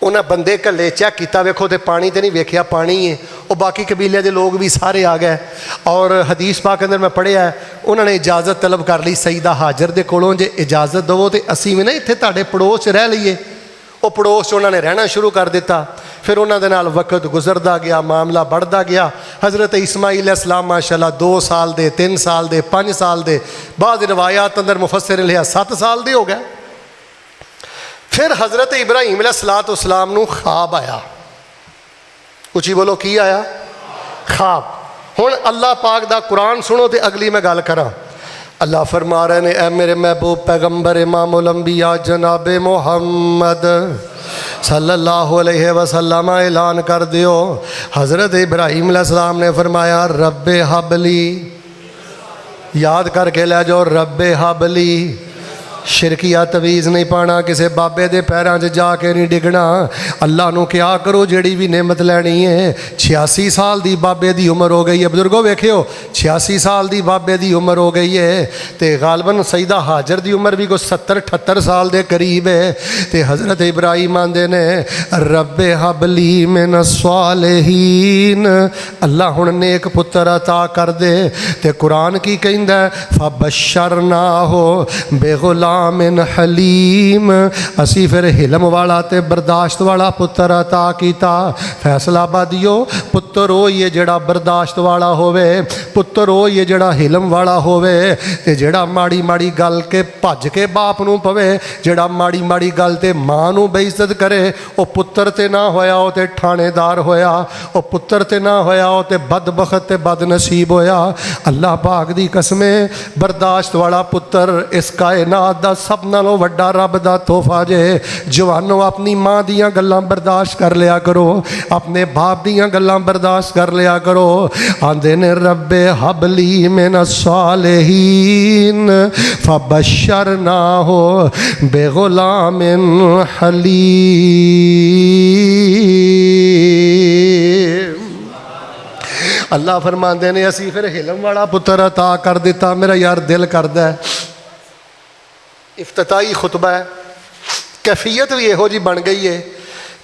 उन्हें बंदे घल्ले चैक किया, वेखो तो पानी तो नहीं वेख्या, पानी है। और बाकी कबीले के लोग भी सारे आ गए। और हदीस पाक अंदर मैं पढ़िया, उन्होंने इजाज़त तलब कर ली सईदा हाजर दे कोलों, जे इजाज़त दवो तो असी भी ना इत्थे तुहाडे पड़ोस रह लीए। वो पड़ोस उन्होंने रहना शुरू कर दिता। फिर उन्होंने नाल वक्त गुजरता गया, मामला बढ़ता गया। हज़रत इस्माईल अलैहिस्सलाम माशाअल्लाह 2 साल दे, 3 साल दे, 5 साल दे, बाद रिवायात अंदर मुफस्सिर ने लिया 7 साल दे हो गए। फिर हज़रत इब्राहीम अलैहिस्सलाम नूं ख्वाब आया। उची बोलो की आया? ख्वाब। हुण अल्लाह पाक दा कुरान सुनो तो अगली मैं गल करा। अल्लाह फरमा रहे ने, ए मेरे महबूब पैगम्बर इमामुल अंबिया जनाब मुहम्मद सल्लल्लाहु अलैहि वसल्लम ऐलान कर दियो। हज़रत इब्राहीम अलैहिस्सलाम ने फरमाया रब्बे हबली, याद करके ले जाओ, रब्बे हबली। शिरकिया तवीज़ नहीं पाना, किसी बाबे के पैरों से जाके नहीं डिगना। अल्लाह नूं क्या करो जेड़ी भी नेमत लैनी है। 86 साल की बाबे की उम्र हो गई है। बजुर्गो वेख्यो 86 साल की बाबे की उम्र हो गई है। तो गालबन सईदा हाजर की उम्र भी कोई 70-78 साल के करीब है। तो हज़रत इब्राहीम आंदे ने रब्बे हबली मिन स्वालिहीन, अल्लाह हुण नेक पुत्र अता कर दे। तो कुरान की कहंदा फबशरना हो बेगुलाम मिन हलीम, असी फिर हिलम वाला ते बर्दाश्त वाला पुत्र अता किया। फैसलाबादियो पुत्र हो ये जड़ा बर्दाश्त वाला होवे, पुत्र हो ये जड़ा हिलम वाला होवे, ते जड़ा माड़ी माड़ी गल के भज के बाप नूं पवे, जड़ा माड़ी माड़ी गल ते मां नूं बेइज्जत करे, वो पुत्र ते ना होया वो ते थानेदार होया, वो पुत्र ते ना होया वो ते बदबख्त ते बदनसीब होया। अल्लाह पाक दी कसमें बर्दाश्त वाला पुत्र इस कायनात दा सब नालों वड्डा रब दा तोहफा जे। जवानों अपनी माँ दियां गल्लां बर्दाश्त कर लिया करो, अपने बाप दियां गल्लां बर्दाश्त कर लिया करो। आंदे ने रब्बे हबली मिन सालिहीन फबशरना हो बेगुलामिन हलीम। अल्लाह फरमाते ने असी फिर हिलम वाला पुत्र अता कर दिता। मेरा यार दिल करदा है, इफ्तिताई खुतबा है, कैफीयत भी इहो जी बन गई है।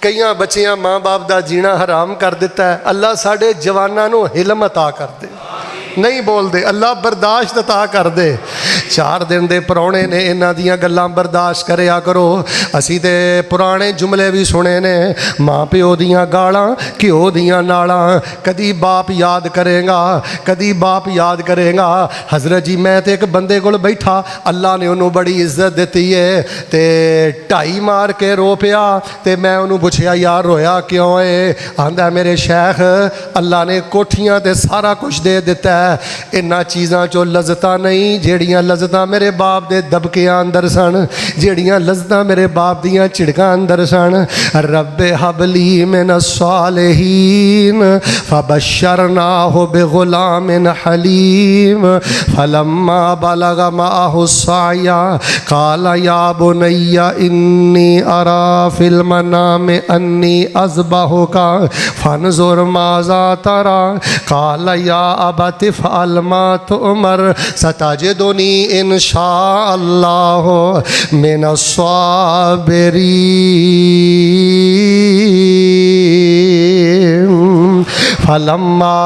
कई बच्चियां माँ बाप का जीना हराम कर दिता है। अल्लाह साढ़े जवानों को हिलम अता कर दे, नहीं बोलते, अल्लाह बर्दाश्त अता कर दे। 4 दिन के परौने ने, इन्हां दियां गल्लां बर्दाश्त करया करो। असी ते पुराने जुमले भी सुने ने, माँ प्यो दियां गालां घ्यो दियां नालां। कदी बाप याद करेगा, कदी बाप याद करेगा। हज़रत जी मैं तो एक बंदे कोल बैठा, अल्लाह ने उन्होंने बड़ी इज्जत दी है, तो ढाई मार के रो पिया। तो मैं उन्होंने पुछया यार रोया क्यों है? आंदा मेरे शेख अल्लाह ने कोठियां ते सारा कुछ दे दिता है, इन्हां चीज़ां चो लज़्ज़तां नहीं जेड़ियां लज़्ज़तां मेरे बाप दे दबकियां अंदर सन, जेड़ियां लज़्ज़तां मेरे बाप दियां झिड़कां अंदर सन। रब्बे हबली मिन सालिहीन फबश्शरनाहु बिगुलामिन हलीम फलम्मा बलग माअहु साया काला या बुनय्या इन्नी अरा फिल मनामि अन्नी अज़बहुका फन्ज़ुर माज़ा तरा काला या अबति फ़अल मा तुअमर सतजिदुनी इंशाअल्लाह मिनस साबिरीन। फलम्मा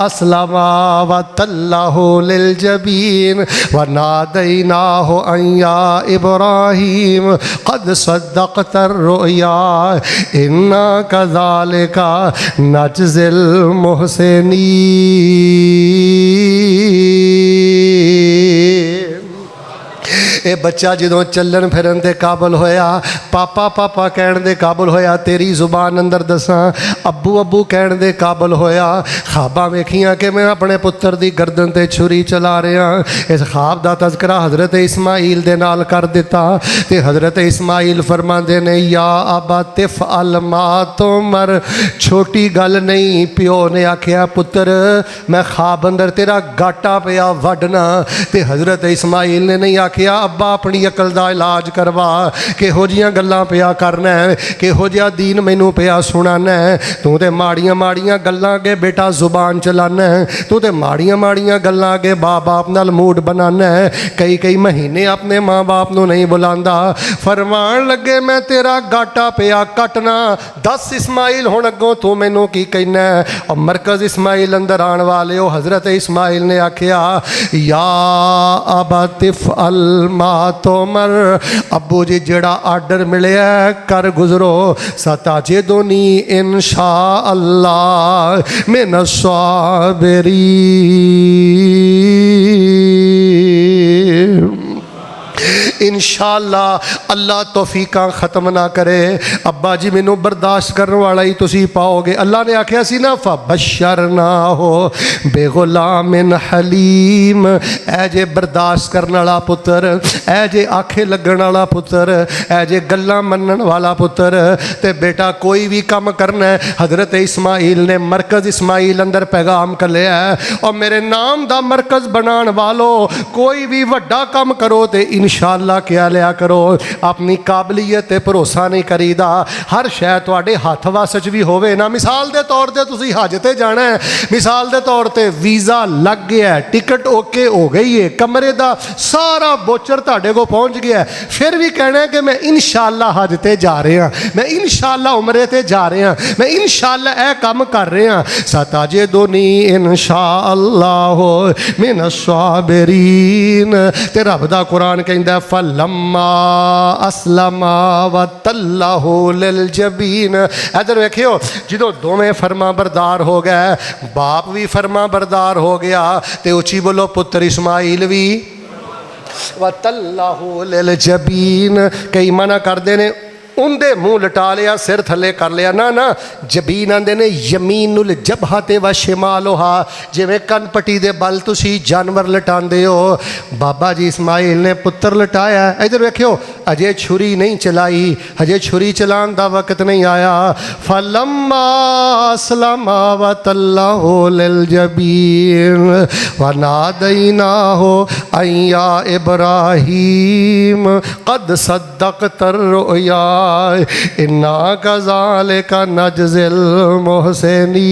अस्लमा वतल्लहु लिलजबीन वनादैनाहु अन या इब्राहीम क़द सद्दक़तर रुया इन्ना कज़ालिका नज्ज़िल मुहसिनीन। ये बच्चा जो चलन फिरन के काबल होया, पापा पापा कहने के काबल होया, तेरी जुबान अंदर दसा अब्बू अब्बू कहने के काबल होया। ख्वाबा वेखियां कि मैं अपने पुत्र की गर्दन ते छुरी चला रहा। इस ख्वाब का तज़करा हज़रत इस्माइल दे नाल कर दिता। तो हज़रत इस्माइल फरमाते ने या अबा तिफ अल मा तुमर, छोटी गल नहीं। प्यो ने आख्या पुत्र मैं ख्वाब अंदर तेरा गाटा पिया वढ़ना। तो हज़रत इस्माइल ने नहीं आख्या अब्बा अपनी अकल का इलाज करवा, किहो जियां गल्लां पिया करना है, किहो जिहा दीन मैनू पिया सुनाना है। तू तो माड़ियां माड़ियां गल्लां के बेटा जुबान चलाना है, तू तो माड़ियां माड़ियां गल्लां के माँ बाप नाल मूड बनाना है। कई कई महीने अपने माँ बाप नू नहीं बुलांदा। फरमान लगे मैं तेरा गाटा पिया कटना। दस इस्माइल हुण अगों तू मैनू की कहना है? और मरकज़ इस्माइल अंदर आने वाले हो हज़रत इस्माइल ने आख्या या अबा तिफ अल मा तुमर, अब्बू जी जेड़ा आर्डर मिलिया कर गुजरो। सतजिदुनी इंशाअल्लाह मिनस साबिरीन। इंशाअल्लाह अल्लाह तौफीकां ख़त्म ना करे। अब्बा जी मैनू बर्दाश्त करने वाला ही तुसी पाओगे। अल्लाह ने आख्या सी ना फबश्शरनाहु बेगुलामिन हलीम, ऐ जे बर्दाश्त करने वाला पुत्र, ऐ जे आखे लगन वाला पुत्र, ऐ जे गल्लां मनन वाला पुत्र। ते बेटा कोई भी काम करना है, हज़रत इस्माइल ने मरकज़ इस्माइल अंदर पैगाम कर लिया है और मेरे नाम दा मरकज़ बनाने वालो कोई भी वड्डा काम करो तो इंशाअल्लाह क्या लिया करो। अपनी काबलियत ते भरोसा नहीं करीदा। हर शै तुहाडे हथ वस च भी होवे ना। मिसाल के तौर पर तुसी हज ते जाना है, मिसाल के तौर पर वीज़ा लग गया, टिकट ओके हो गई है, कमरे का सारा बोचर तुहाडे को पहुँच गया, फिर भी कहना है कि मैं इंशाअल्लाह हज ते जा रहा, मैं इंशाअल्लाह उमरे ते जा रहा, मैं इंशाअल्लाह यह काम कर रहा। सतजिदुनी इंशाअल्लाह मिनस साबिरीन। ते रब दा कुरान कहंदा फलम्मा अस्लमा वतल्लहु लिलजबीन। इधर वेखियो जो दोवें फरमा बरदार हो गए, बाप भी फरमा बरदार हो गया, तो उची बोलो पुत्र इस्माइल भी वतल्लहु लिलजबीन। कई मना करते ने उनके मुँह लटा लिया, सिर थले कर लिया। ना ना, जबीन आंदे ने यमीनुल जबहा ते व शिमालोहा, जिवें कनपटी दे बल तुसी जानवर लटांदे हो। बाबा जी इस्माइल ने पुत्र लटाया। इधर वेखियो अजे छुरी नहीं चलाई, अजे छुरी चलान दा वक्त नहीं आया। फलम्मा अस्लमा वतल्लहु लिलजबीन वनादैनाहु अन या इब्राहीम क़द सद्दक़तर रुया इन्ना कज़ालिका नज्ज़िल मुहसिनीन।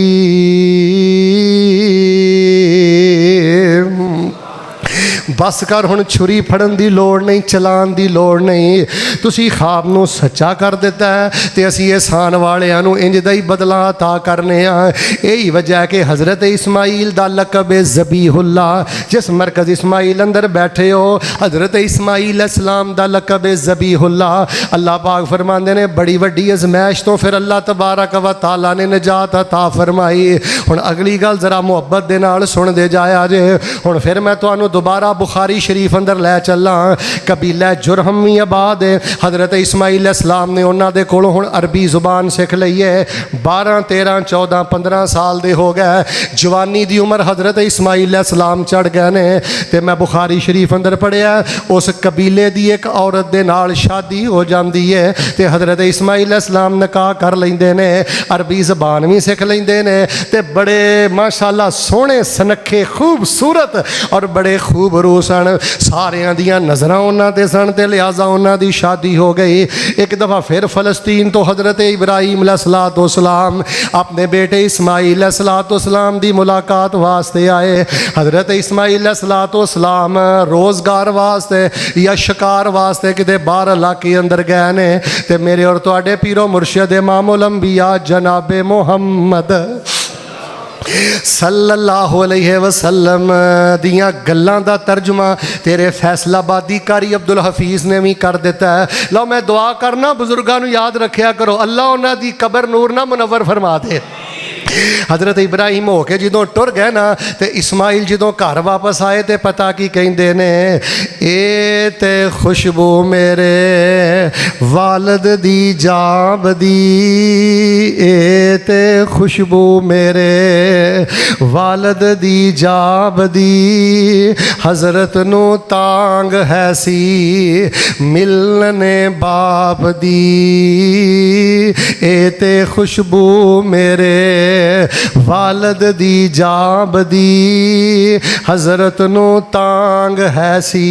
बस कर हुण छुरी फड़न की लोड़ नहीं, चलान की लोड़ नहीं, तुसी ख्वाब नूं सच्चा कर दिता है तो असी एहसान वालियां नूं इंज दा ही बदला अता करने आ। यही वजह है कि हज़रत इस्माइल दा लकब है ज़बीहुल्ला। जिस मरकज़ इस्माइल अंदर बैठे हो, हज़रत इस्माइल इस्लाम दा लकब है ज़बीहुल्ला। अल्लाह पाक फरमाते ने बड़ी वड्डी अज़मैश तो फिर अल्लाह तबारक व तआला ने निजात अता फरमाई। हुण अगली गल जरा मुहब्बत दे नाल सुन दे जाया जे। हुण फिर मैं तुहानूं दोबारा बुखारी शरीफ अंदर लै चलां। कबीला जुरहमी आबाद है। हज़रत इस्माइल इस्लाम ने उन्हां दे कोलों हुण अरबी ज़ुबान सिख लई है। 12 13 14 15 साल दे हो गए, जवानी दी उम्र हज़रत इस्माइल इस्लाम चढ़ गए ने। ते मैं बुखारी शरीफ अंदर पढ़िया उस कबीले दी एक औरत दे नाल शादी हो जाती है ते हज़रत इस्माइल इस्लाम निकाह कर लेंदे ने, अरबी ज़बान भी सिख लेंदे ने ते बड़े माशाअल्लाह सोहने सनखे खूबसूरत और बड़े खूबरू सन। सारियां दियां नज़रां उन्हां ते सन ते लिहाजा उन्हां दी शादी हो गई। एक दफ़ा फिर फ़लस्तीन तो हज़रत इब्राहीम अलैहिस्सलाम अपने बेटे इस्माइल अलैहिस्सलाम दी मुलाकात वास्ते आए। हज़रत इस्माइल अलैहिस्सलाम रोज़गार वास्ते या शिकार वास्ते किते बाहर इलाके अंदर गए ने ते मेरे और तुहाडे पीरो मुर्शिद इमामुल अंबिया जनाब मुहम्मद सल्लल्लाहु अलैहि वसल्लम दियां गल्लां दा तर्जुमा तेरे फैसलाबादी कारी अब्दुल हफीज़ ने भी कर दिता है। लो मैं दुआ करना बुजुर्गों नूं याद रखिया करो, अल्लाह उन्हां दी कबर नूर ना मुनव्वर फरमा दे। हज़रत इब्राहिम हो के जदों टुर गए ना तो इस्माइल जदों घर वापस आए तो पता की कहिंदे ने, ए ते खुशबू मेरे वालद दी जाब दी, ए ते खुशबू मेरे वालद दी जाब दी, हज़रत नू तांग है सी मिलने बाप दी, ए ते खुशबू मेरे वालद दी जाब दी, हज़रत नू तांग है सी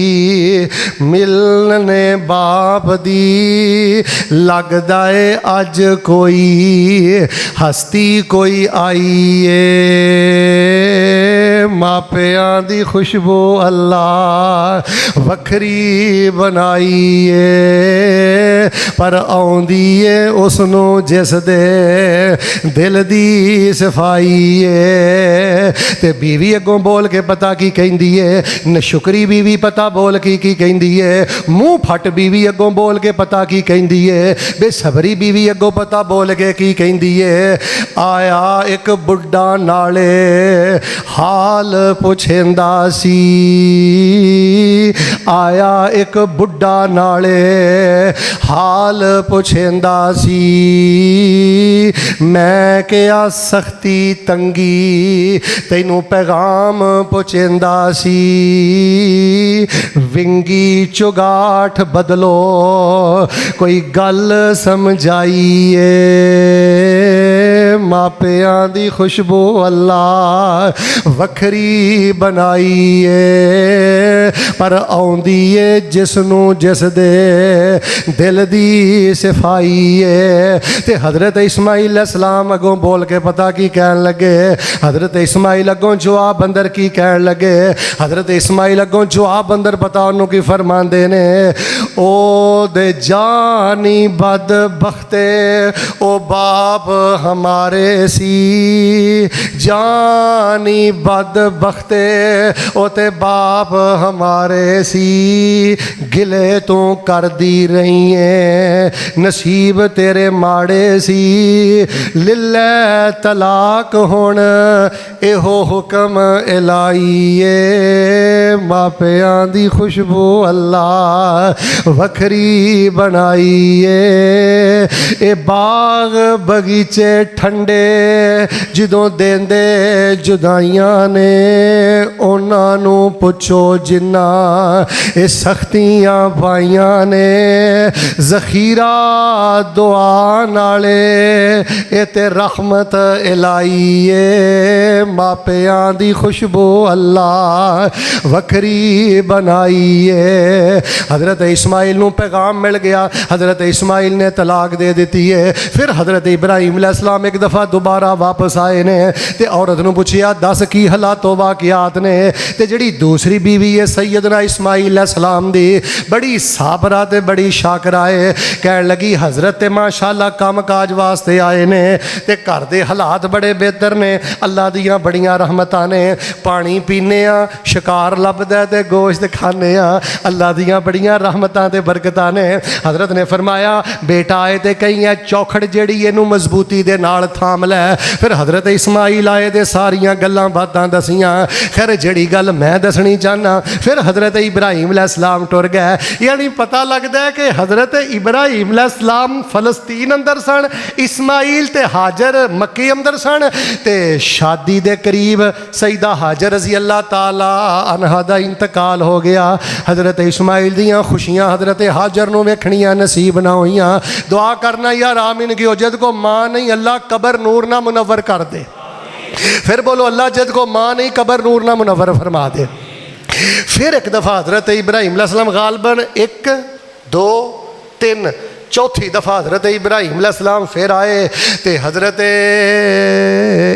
मिलने बाप दी, लगदा है अज कोई हस्ती कोई आई है, मापियां दी खुशबू अल्लाह वखरी बनाई है, पर आउंदी है उसनू जिस दे दिल दी सफाई है। ते बीवी अगों बोल के पता की कहंदी है, नशुकरी बीवी पता बोल की कहंदी है, मुँह फट बीवी अगों बोल के पता की कहंदी है, बेसबरी बीवी अगों पता बोल के की कहंदी है। आया एक बुढ़ा नाले हाल पुछेंदा सी, आया एक बुढ़ा नाले हाल पुछेंदा सी, मैं क्या सख्ती तंगी तैनू पैगाम पहुँचेंदा सी, विंगी चुगाठ बदलो कोई गल समझाइए, मापियां दी खुशबू अल्लाह वखरी बनाइए, पर आउंदी है जिसनू जिस दे दिल दी सफाई है। ते हज़रत इस्माइल इस्लाम अगों बोल के पता की कहन लगे, हज़रत इस्माइल अगों जवाब अंदर की कहन लगे, हज़रत इस्माइल अगों जवाब अंदर पता उन्होंने की फरमाते ने, ओ दे जानी बद बख्ते ओ बाप हमारे सी, जानी बद बख्ते ओ ते बाप हमारे सी, गिले तू कर दी रही है नसीब तेरे माड़े सी, लिल्लै तलाक हुण एहो हुक्म इलाइए, मापियां दी खुशबू अल्लाह वखरी बनाइए, ए बाग बगीचे ठंडे जदों देंदे जुदाइयां ने, उन्हां नू पुछो जिन्ना ए सख्तियां पाइयां ने, ज़खीरा दुआ नाले ए ते रहमत इलाइए, मापियां दी खुशबू अल्लाह वखरी बनाइए। हज़रत इस्माइल नू पैगाम मिल गया, हज़रत इस्माइल ने तलाक दे दी है। फिर हज़रत इब्राहीम अलैहिस्सलाम एक दफ़ा दोबारा वापस आए ने ते औरत नूं पुछिया दस की हालातों वाकियात ने। ते जिहड़ी दूसरी बीवी है सैयदना इस्माइल अलैहिस्सलाम दी बड़ी साबरा ते बड़ी शाकरा है। कहण लगी हज़रत ते माशाअल्लाह काम काज वास्ते आए ने ते घर दे हालात बड़े बेहतर ने, अल्लाह दियां बड़ियां रहमतां ने। पानी पीने आ, शिकार लभदा ते गोश्त खाने आ, अल्लाह दियां बड़ियां रहमतां ते बरकतां ने। हज़रत ने फरमाया बेटा आए ते कहीं है चौखड़ जेड़ी इनू मजबूती दे नाल थाम लै। फिर हज़रत इस्माइल आए ते सारियां गल्लां बातां दसियां। खैर जेड़ी गल मैं दसनी चाहना, फिर हज़रत इब्राहीम अलैहिस्सलाम टुर गए। यानी पता लगता है कि हज़रत इब्राहीम अलैहिस्सलाम फलस्तीन अंदर सन, इस्माइल ते हाजर मक्के अंदर सन। ते शादी दे करीब सईदा हाजर रज़ी अल्लाह ताला अन्हा दा इंतकाल हो गया। हज़रत इस्माइल दियां खुशियां हज़रत हाजर नूं वेखणियां नसीब ना होईयां। दुआ करना यार आमीन की जद को माँ नहीं अल्लाह कबर नूर ना मुनव्वर कर दे। फिर बोलो अल्लाह जद को माँ नहीं कबर नूर ना मुनव्वर फरमा दे। फिर एक दफ़ा हज़रत इब्राहीम अलैहिस्सलाम गालबन एक दो तीन चौथी दफ़ा हज़रत इब्राहीम अलैहिस्सलाम फिर आए तो हज़रत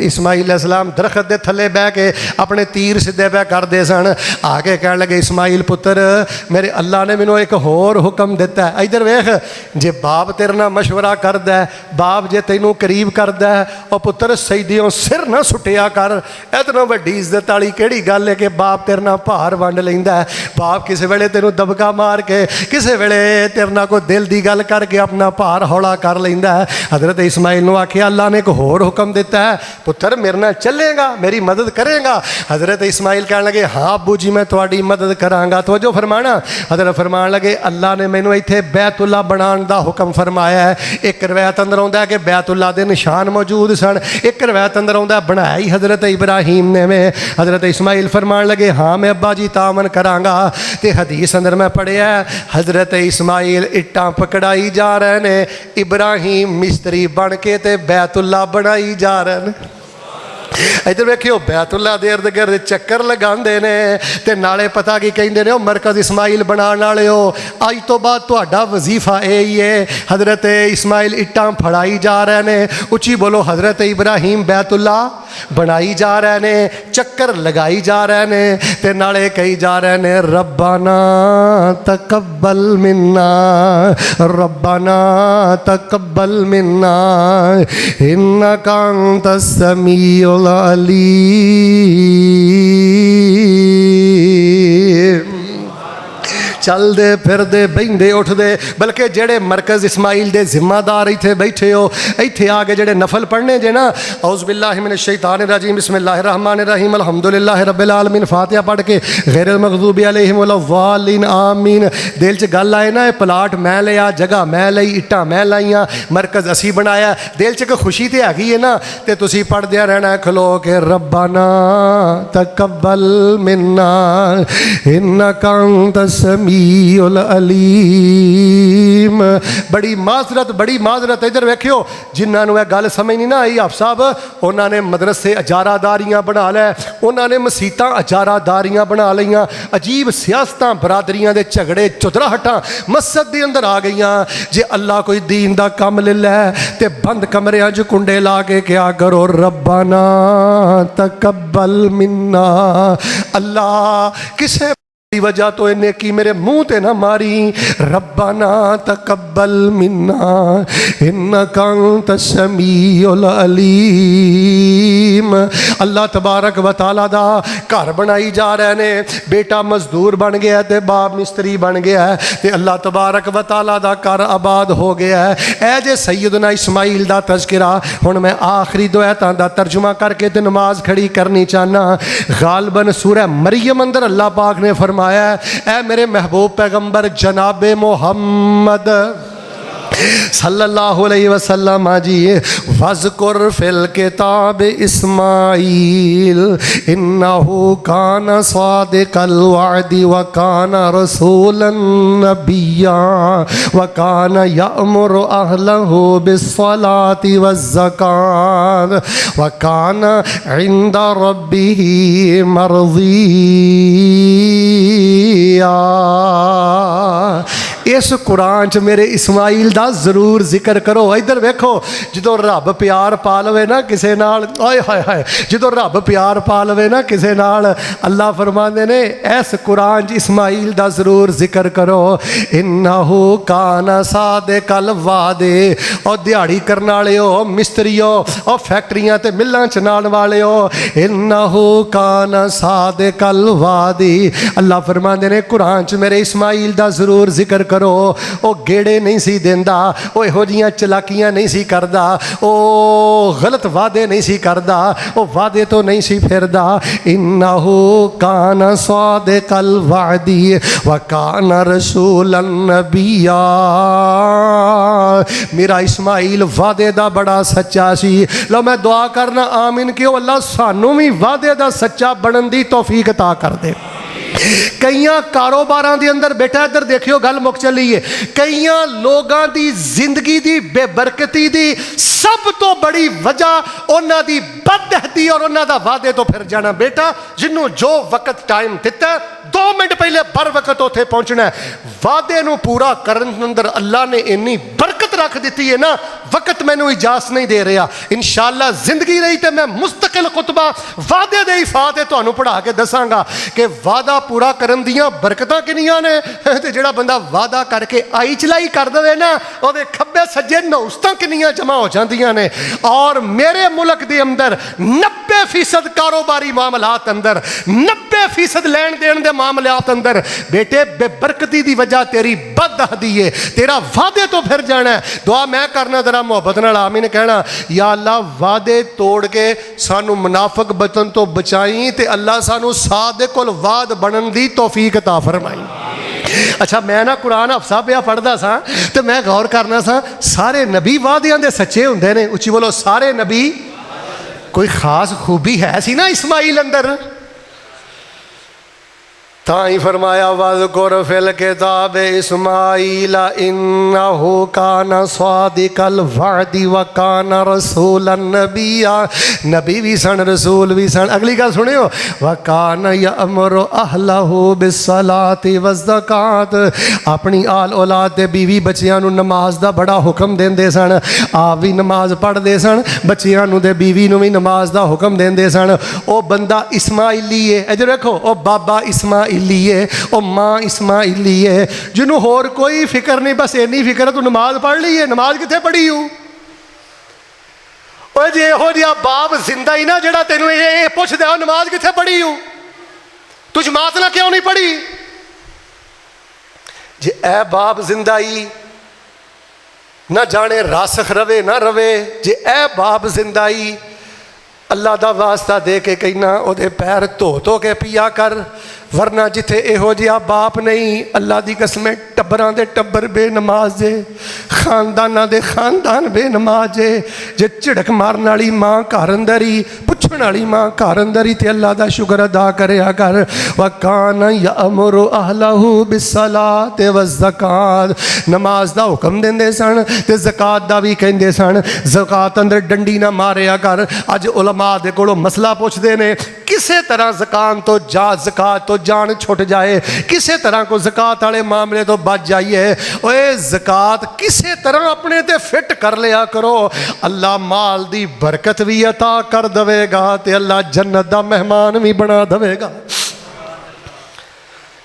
इस्माइल अलैहिस्सलाम दरख्त के थले बह के अपने तीर सीधे पै करते सन। आके कह लगे इस्माइल पुत्र मेरे अल्लाह ने मैनू एक होर हुक्म दिता है, इधर वेख जे बाप तेरे नाल मशवरा करदा है, बाप जे तैनू करीब करदा है और पुत्र सईदियों सिर ना सुटिया कर। इतना वड्डी इज्जत वाली किहड़ी गल है कि बाप तेरे नाल भार वंड लैंदा है। बाप किसी वेले तेनू दबका मार के किसी वेले तेरे नाल कोई दिल की गल कर के अपना भार हौला कर लेंदा है। हज़रत इस्माइल ने आखिया अल्लाह ने एक होर हुक्म दिता है, पुत्र मेरे नाल चलेगा, मेरी मदद करेगा। हज़रत इस्माइल कह लगे हाँ अबू जी मैं थोड़ी मदद करांगा। तो जो फरमाना हज़रत फरमान लगे अल्लाह ने मैनू इत्थे बैतुल्ला बनाने का हुक्म फरमाया है। एक रवायत अंदर आउंदा है कि बैतुल्ला दे निशान मौजूद सन, एक रवायत अंदर आउंदा बनाया ही हज़रत इब्राहीम ने में। हज़रत इस्माइल फरमान लगे हाँ मैं अब्बा जी तामन करांगा। तो हदीस अंदर मैं पढ़िया हज़रत इस्माइल इट्टां पकड़ाई जा रहे ने, इब्राहीम मिस्त्री बन के ते बैतुल्ला बनाई जा रहे हैं। इधर वेखियो बैतुल्ला दे इर्द गिर्द चक्कर लगाते ने ते नाले पता की कहते हैं मरकज़ इस्माइल बनाने वाले हो अज तो बाद तुहाडा वजीफा यही है। हज़रत इस्माइल इट्टां फड़ाई जा रहे ने, उची बोलो हज़रत इब्राहीम बैतुल्ला बनाई जा रहे ने, चक्कर लगाई जा रहे ने ते नाले कही जा रहे ने रब्बाना तकब्बल मिन्ना रब्बाना तकब्बल मिन्ना इन्नका अंतस समीउल अलीम। चलते फिरते बहिंदे उठते बल्कि जेड़े मरकज़ इस्माइल दे जिम्मेदार इत्थे बैठे हो इत्थे आके जेड़े नफल पढ़ने जे ना औज़ु बिल्लाहि मिनश शैतानिर रजीम बिस्मिल्लाहिर रहमानिर रहीम अल्हम्दुलिल्लाहि रब्बिल आलमीन फातिहा पढ़ के गैरिल मग़ज़ूबि अलैहिम वलद्दाल्लीन आमीन दिल च गल आए ना प्लाट मैं लिया, जगह मैं लई, इट्टां मैं लाइयां, मरकज़ असी बनाया, दिल च एक खुशी तो हैगी है ना। तो तुसी पढ़दे रहना खलो के रब्बाना तकब्बल मिन्ना इन्नका अंतस समीउल अलीम। बड़ी माजरत इधर वेखियो जिन्होंने यह गल समझ नहीं ना आई आप साहब उन्होंने मदरसे अजारादारियां बना लै, उन्होंने मसीतां अजारादारियां बना लियां, अजीब सियासतां बरादरियां दे झगड़े चुदराहटां मस्जिद के अंदर आ गई। जे अल्लाह कोई दीन का काम ले लै ते बंद कमरियां च कुंडे ला के क्या करो रब्बाना तकब्बल मिन्ना। अल्लाह किसे वजह तो इन्हें की मेरे मुंह ते ना मारी, रब्बाना तकब्बल मिन्ना इन्नका अंतस समीउल अलीम। अल्लाह तबारक व तआला दा घर बनाई जा रहे ने, बेटा मजदूर बन गया ते बाप मिस्त्री बन गया है ते अल्लाह तबारक व तआला दा घर आबाद हो गया है। ए जे सैयदना इस्माइल दा तज़किरा हुण मैं आखिरी दो आयतां दा तर्जुमा करके ते नमाज खड़ी करनी चाहना। गालबन सूरह मरियम अंदर अल्लाह पाक ने फरमाया ऐ मेरे महबूब पैगंबर जनाबे मोहम्मद सल्लल्लाहु अलैहि वसल्लम जी वज़कुर फिल किताब इस्माइल इन्नहु काना सादिकल वादी व काना रसूलन नबिय्या व काना यअमुरु अहलहु बिस्सलाति वज़्ज़कात व काना इंदा रब्बिही मर्ज़िया। इस कुरान च मेरे इस्माइल दा जरूर जिक्र करो। इधर वेखो, जो रब प्यार पा लवे ना किसे नाल, आए हाय हाय, जो रब प्यार पा लवे ना किसे नाल, अल्लाह फरमाते ने इस कुरान च इस्माइल दा जरूर जिक्र करो। इन्नहु काना सादिकल वादे, और दिहाड़ी करने वाले हो, मिस्त्री हो, और फैक्ट्रियां ते मिल्लां चलाने वाले हो, इन्नहु काना सादिकल वादी। अल्लाह फरमाते ने कुरान च मेरे इस्माइल दा जरूर जिक्र करो। वो गेड़े नहीं सी देंदा, वो इहो जिहियां चलाकियां नहीं सी करदा, वो गलत वादे नहीं सी करदा, वो वादे तो नहीं सी फिरदा। इन्नहु काना सादिकल वादी व काना रसूलन नबिया। मेरा इस्माइल वादे दा बड़ा सच्चा सी। लो मैं दुआ करना आमीन कि अल्लाह सानू भी वादे दा सच्चा बनन दी तौफीक अता कर दे। कई कारोबार के अंदर बेटा इधर देखियो गल मुक चली है, कई लोगों की जिंदगी की बेबरकती की सब तो बड़ी वजह उन्हों की बदअहदी और उन्हों का वादे तो फिर जाना। बेटा जिन्हों जो वक्त टाइम दिता 2 मिनट पहले बर वक्त उत्थे पहुंचना है, वादे नूं पूरा करन अंदर अल्लाह ने इन्नी बरकत रख दी है ना, वक्त मैनू इजाजत नहीं दे रहा। इंशाअल्लाह जिंदगी रही तो मैं मुस्तकिल खुतबा वादे दे इफादे तुहानू पढ़ा के दसांगा कि वादा पूरा करन दियां बरकतां किनियां ने। ते जिहड़ा बंदा वादा करके आई चलाई कर दे ना, ਉਹਦੇ खब्बे सज्जे नौस्तां किनियां जमा हो जांदियां ने। और मेरे मुल्क दे अंदर 90% कारोबारी मामलात अंदर 90% लैन देन दे मामलात अंदर बेटे बेबरकती दी वजह तेरी बदअहदी है, तेरा वादे तो फिर जाना है। दुआ मैं करना जरा मोहब्बत नाल आमीन कहना, या अल्लाह वादे तोड़ के सानू मुनाफिक बचन तो बचाई ते अल्लाह सानू सादिकुल वाद बनन दी तौफीक अता फरमाई। अच्छा मैं ना कुरान हफ्सा पिया पढ़दा सा तो मैं गौर करना सा, सारे नबी वादियां दे सच्चे हुंदे ने। उच्ची बोलो सारे नबी। कोई खास खूबी है सी ना इस्माइल अंदर, ताई फरमाया वज़कुर फिल किताब इस्माइल इन्नहु काना सादिकल वादी व काना रसूलन नबिया। नबी भी सन रसूल भी सन। अगली गल सुनियो, व काना यअमुरु अहलहु बिस्सलाति वज़्ज़कात। अपनी आल औलाद दे बीवी बच्चियां नूं नमाज दा बड़ा हुक्म देंदे सन। आप भी नमाज पढ़दे सन, बच्चियां नूं ते बीवी नूं भी नमाज दा हुक्म देंदे सन। ओ बंदा इस्माइली है, इधर देखो, ओ बाबा इस्माइल इस्माइली है, और माँ इस्माइली है, जिन्हों होर कोई फिक्र नहीं, बस इन्नी फिक्र है तू नमाज पढ़ ली है। नमाज कितने पढ़ी हूँ? जे यहो जिहा बाप जिंदा ही ना जड़ा तेन ये पुछ दे नमाज कितने पढ़ी हूँ, तू जमात ना क्यों नहीं पढ़ी? जे ए बाप जिंदा ही ना जाने रासख रवे ना रवे, जे ए बाप जिंदा ही अल्लाह दा वास्ता दे के कहना ओदे पैर धो धो के पिया कर, वरना जिथे इहो जिहा बाप नहीं, अल्लाह दी कसम टब्बरां दे टब्बर बेनमाज जे, खानदानां दे खानदान बेनमाज जे। जे झिड़क मारन वाली माँ घर अंदर ही, पुछण वाली माँ घर अंदर ही, ते अल्लाह दा शुक्र अदा करया कर। व कान यअमुरु अहलहु बिस्सलाति वज़्ज़कात। नमाज दा हुक्म देंदे सन ते ज़कात दा भी कहंदे सन। ज़कात अंदर डंडी ना मारिया कर। अज उलमा दे कोलों मसला पुछदे ने, किसे तरह ज़कात तो जान छुट जाए, किसे तरह को ज़कात वाले मामले तो बच जाइए। ओए ज़कात किसे तरह अपने ते फिट कर लिया करो, अल्लाह माल दी बरकत भी अता कर देगा ते अल्लाह जन्नत दा मेहमान भी बना देगा।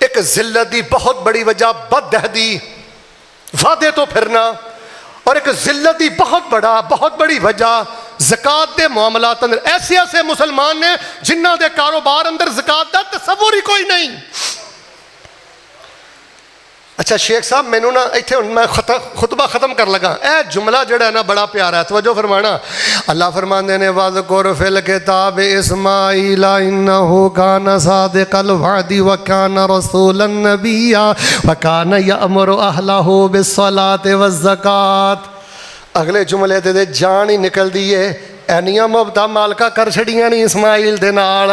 एक जिल्लत दी बहुत बड़ी वजह बदअहदी, वादे तो फिरना, और एक जिल्लत दी बहुत बड़ी वजह ज़कात के मामलात अंदर। ऐसे ऐसे मुसलमान ने जिन्हों के कारोबार अंदर ज़कात का तसव्वुर ही कोई नहीं। अच्छा शेख साहब मैनू ना इत्थे हुण मैं खुतबा खत्म कर लगा, ए जुमला जिहड़ा है ना बड़ा प्यारा है, तवज्जो फरमाना। अल्लाह फरमांदे ने वज़कुर फिल किताब इस्माइल इन्नहु काना सादिकल वादी व काना रसूलन नबिया व काना यअमुरु अहलहु बिस्सलाति वज़्ज़कात। अगले जुमले ते जान ही निकल दी है, ऐनियां मुहब्बतां मालका कर छड़ियां नहीं इस्माइल दे नाल।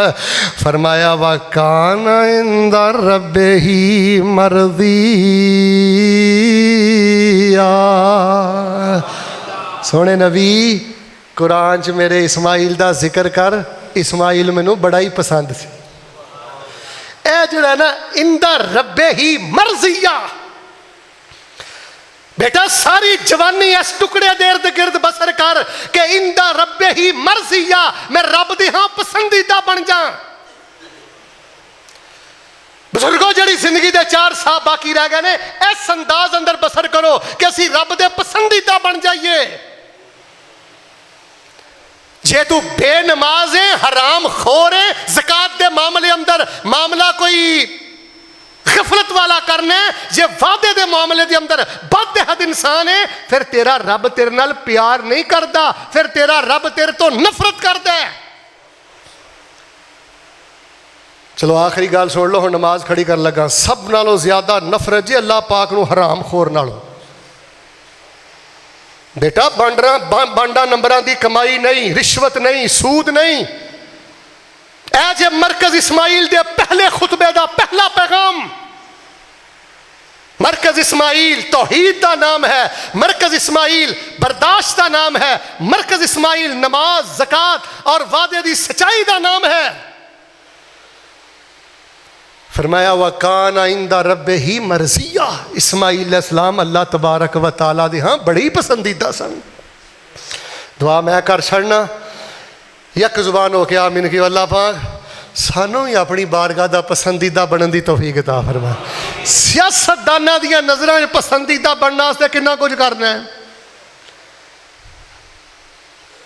फरमाया व काना इंदा रब्बिही मरदिया। सोने नबी कुरान च मेरे इस्माइल दा जिक्र कर, इस्माइल मैनू बड़ा ही पसंद सी। ए जिहड़ा ना इंदा रब्बिही मरजिया, बेटा सारी जवानी इस टुकड़े दे इर्द गिर्द बसर कर कि इंदा रब्बे ही मर्जिया, मैं रब दी हां पसंदीदा बन जा। बुजुर्गो जिहड़ी जिंदगी दे 4 साल बाकी रह गए ने, इस अंदाज अंदर बसर करो कि असी रब दे पसंदीदा बन जाइए। जे तू बेनमाज है, हराम खोर है, ज़कात दे मामले अंदर मामला कोई गफलत वाला करना है, जे वादे दे मामले दे अंदर बदहद इंसान है, फिर तेरा रब तेरे नाल प्यार नहीं करता, फिर तेरा रब तेरे तो नफरत करता है। चलो आखिरी गल सुन लो, हुण नमाज खड़ी कर लगा। सब नालों ज्यादा नफरत जी अल्लाह पाक नूं हराम खोर नालों। बेटा बांडा नंबरां दी कमाई नहीं, रिश्वत नहीं, सूद नहीं। ऐ जे मरकज इस्माइल दे पहले खुतबे दा पहला पैगाम। मरकज इस्माइल तौहीद दा नाम है, मरकज इस्माइल बर्दाश्त दा नाम है, मरकज इस्माइल नमाज, ज़कात और वादे दी सच्चाई दा नाम है। फरमाया वकाना इंदा रब्बे ही मर्जिया, इस्माइल अलैहिस्सलाम अल्लाह तबारक व तआला दे हाँ बड़े ही पसंदीदा सन। दुआ मैं कर छड़ना, यक जुबान हो के आमीन की। अल्लाह पाक सानू ही अपनी बारगाह दा पसंदीदा बनने की तौफीक अता फरमा। सियासतदानां दियां नज़रां च पसंदीदा बनने वास्ते कितना कुछ करना है।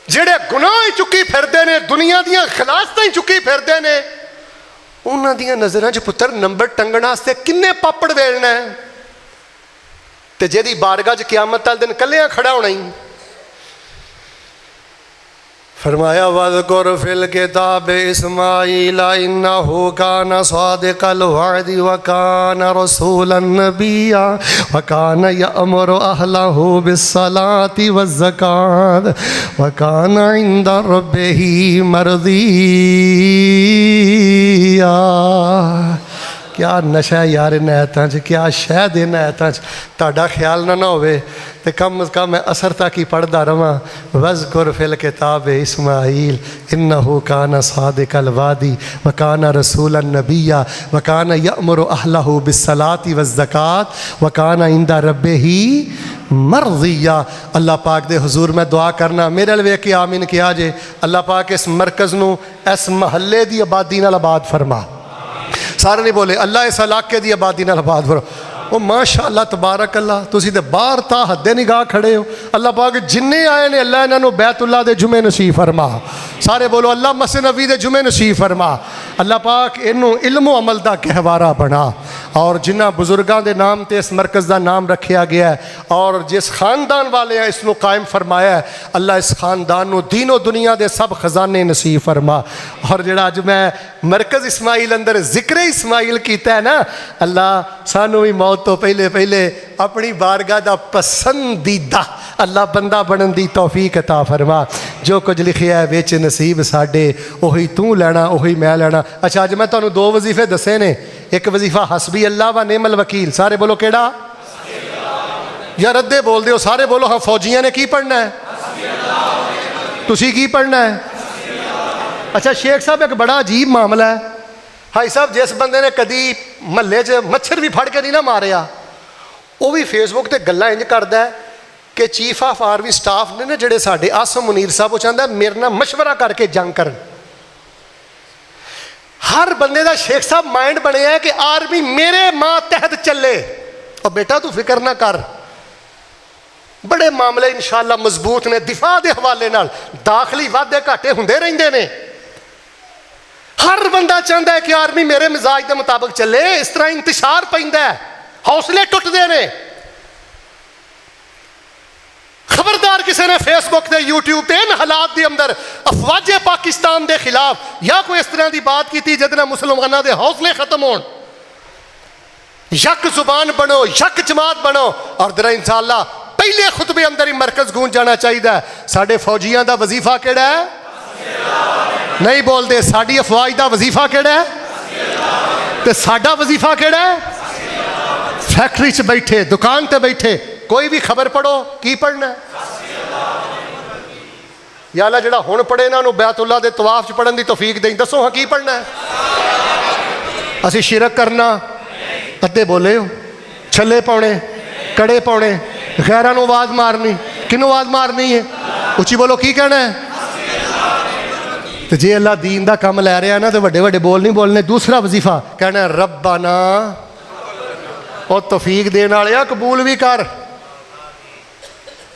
जेड़े गुनाह ही चुकी फिरदे ने, दुनिया दियां खिलाफतां ही चुकी फिरदे ने, उन्हां दियां नज़रां च पुत्तर नंबर टंगण वास्ते किन्ने पापड़ वेलना है। ते जेदी बारगाह च क़यामत वाले दिन कल्लियां खड़ा होना ही। फरमाया वज़कुर फिल किताब इस्माईल इन्नहु काना सादिक़ल वअदी व काना रसूलन नबिय्या व काना यअमुरु अहलहु बिस्सलाति वज़्ज़कात व काना इंदा रब्बिही मर्दिया। क्या नशा यार इन आयतां च, क्या शहद इन आयतां च। तुहाडा ख्याल ना होवे तो कम अज़ कम मैं असर तक ही पढ़ता रवां। वज़कुर फिल किताब इस्माईल इन्नहु काना सादिक़ल वादी व काना रसूलन नबिय्या व काना यअमुरु अहलहु बिस्सलाति वज़्ज़कात व काना इंदा रब्बिही मर्दिया। अल्लाह पाक दे हुजूर मैं दुआ करना, मेरे अल वेख के आमीन किया जे। अल्लाह पाक इस मरकज़ नूं इस महल्ले दी आबादी नाल आबाद फरमा। सारे नहीं बोले अल्लाह इस इलाके की आबादी नाल आबाद करो। वो माशाअल्लाह तबारक अल्लाह, तुसीं ते बाहर ता हद्दे निगाह खड़े हो। अल्लाह पाक जिन्ने आए ने अल्लाह इन्हों बैतुल्लाह दे जुमे नसीब फरमा। सारे बोलो अल्लाह मस्जिद नबी दे जुमे नसीब फरमा। अल्लाह पाक इनू इल्म अमल का गहवारा बना। और जिन्होंने बुजुर्गों के नाम ते इस मरकज़ का नाम रखा गया है और जिस खानदान वाले हैं इसनों कायम फरमाया है, अल्लाह इस खानदान नूं दीनो दुनिया के सब खजाने नसीब फरमा। और जिहड़ा अज मैं मरकज़ इस्माइल अंदर जिक्र इस्माइल किया है ना, अल्लाह सानू भी मौत तो पहले पहले अपनी बारगाह का पसंदीदा अल्लाह बंदा बनने की तौफीक अता फरमा। जो कुछ लिखिया है विच नसीब साडे, उही तू लैना उही मैं लैना। अच्छा अज मैं तुहानू 2 वजीफे दसे ने। एक वजीफा हसबी अल्लाह व नेमल वकील। सारे बोलो केड़ा? यार अद्धे बोल दो, सारे बोलो हाँ। फौजियां ने की पढ़ना है? तुसी की पढ़ना है? अच्छा शेख साहब एक बड़ा अजीब मामला है। भाई साहब जिस बंदे ने कदी महल्ले च मच्छर भी फड़ के नहीं ना मारिया, वो भी फेसबुक ते गल्लां इंज करदा है कि चीफ ऑफ आर्मी स्टाफ ने ना जेडे साडे आसम मुनीर साहब, वो चाहता मेरे नाल मशवरा करके जंग करन। हर बंदे का शेख साहब माइंड बनया है कि आर्मी मेरे मातहत चले। और बेटा तू फिक्र ना कर, बड़े मामले इंशाअल्लाह मजबूत ने। दिफा के हवाले नाल दाखिली वाधे घाटे होंदे रहिंदे ने। हर बंदा चाहता है कि आर्मी मेरे मिजाज के मुताबिक चले। इस तरह इंतशार पैंदा है, हौसले टुटदे ने। खबरदार किसी ने फेसबुक से यूट्यूब से इन हालात के अंदर अफवाजे पाकिस्तान के खिलाफ या कोई इस तरह की बात की जिद मुसलमानों के हौसले खत्म हो। यक जुबान बनो, यक जमात बनो। और जरा इंशाअल्लाह पहले खुतबे अंदर ही मरकज गूंज जाना चाहिए। साडे फौजियों का वजीफा केड़ा है? नहीं बोलते। साडी अफवाज का वजीफा केड़ा है? ते साडा वजीफा केड़ा है? फैक्ट्री च बैठे, दुकान ते बैठे, कोई भी खबर पढ़ो, की पढ़ना है? या अल्लाह जिहड़ा हुण पढ़े इन्हां बैतुल्लाह दे तवाफ च पढ़न की तौफीक दें। दसो हाँ की पढ़ना है? असी शिरक करना? अद्धे बोले हो छले पाने, कड़े पाने, गैरां नूं आवाज़ मारनी, किनूं आवाज़ मारनी है? उच्ची बोलो, की कहना है? तो जे अल्लाह दीन का काम लै रहा ना तो वड्डे वड्डे बोल नहीं बोलने। दूसरा वजीफा कहना रब्बाना, और तौफीक देने वाले कबूल भी कर।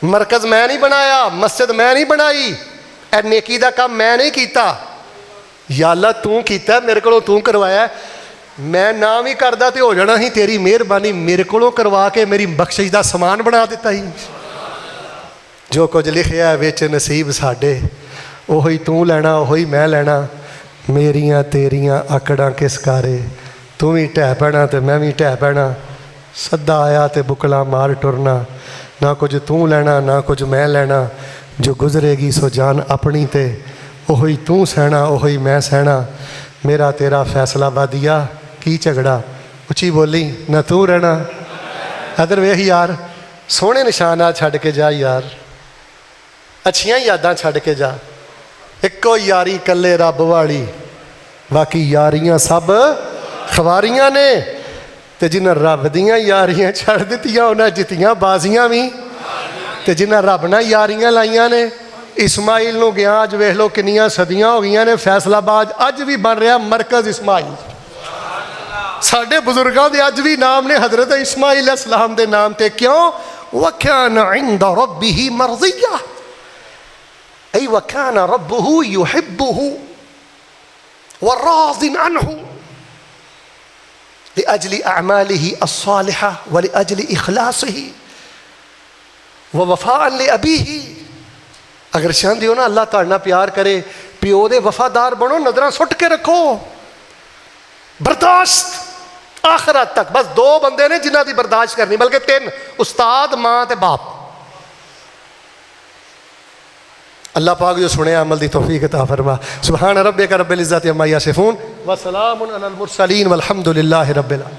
मरकज मैं नहीं बनाया, मस्जिद मैं नहीं बनाई, ए नेकी का काम मैं नहीं किया, या अल्लाह तू किया, मेरे को तू करवाया। मैं ना भी करदा तो हो जाना ही, तेरी मेहरबानी मेरे को करवा के मेरी बख्शिश का समान बना दिता ही। जो कुछ लिखिया विच नसीब साडे, ओही तू लैना ओही मैं लैना। मेरियां तेरियां आकड़ां किस कारे, तू भी ढह पैना तो मैं भी ढह पैना। सद्दा आया तो बुकला मार टुरना, ना कुछ तू लैना ना कुछ मैं लैना। जो गुजरेगी सो जान अपनी ते, ओही तू सहना ओही मैं सहना। मेरा तेरा फैसला वादिया, की झगड़ा? उची बोली ना तू रहना। इधर वेख यार, सोहने निशाना छड्ड के जा यार, अच्छियां यादां छड्ड के जा। इक्को यारी कल्ले रब वाली, बाकी यारियां सब खवारियां ने। ते जिन्हें रब दियां यारियां छड्ड दित्तियां उन्हें जित्तियां बाजियां भी। ते जिन्हें रब नाल यारियां लाइयां ने, इस्माइल नूं गया अज वेख लो कितनियां सदियां हो गई ने। फैसलाबाद अज भी बन रहा मरकज इस्माइल। साडे बुजुर्गों के अज भी नाम ने हजरत इस्माइल इस्लाम के नाम ते। क्यों? वकान इंद रब्बिही मर्ज़िया, ऐ वकान रब्बुहु युहिब्बुहु वराज़िन अन्हु लिअजलि अअमालिही अस्सालिहा व लिअजलि इखलासिही व वफ़ाअन लिअबीही। अगर चाहते हो ना अल्लाह तुहाडे नाल प्यार करे, प्यो दे वफादार बनो, नज़रां सुट के रखो, बर्दाश्त आखिरत तक। बस दो बंदे ने जिन्हां दी बर्दाश्त करनी, बल्कि तीन, उस्ताद मां ते बाप। अल्लाह पाक जो सुने अमल दी तौफीक अता फरमा। सुभान रब्बिका रब्बिल इज्जति अम्मा यसिफून व सलामुन अलल मुरसलीन वल्हम्दुलिल्लाहि रब्बिल आलमीन।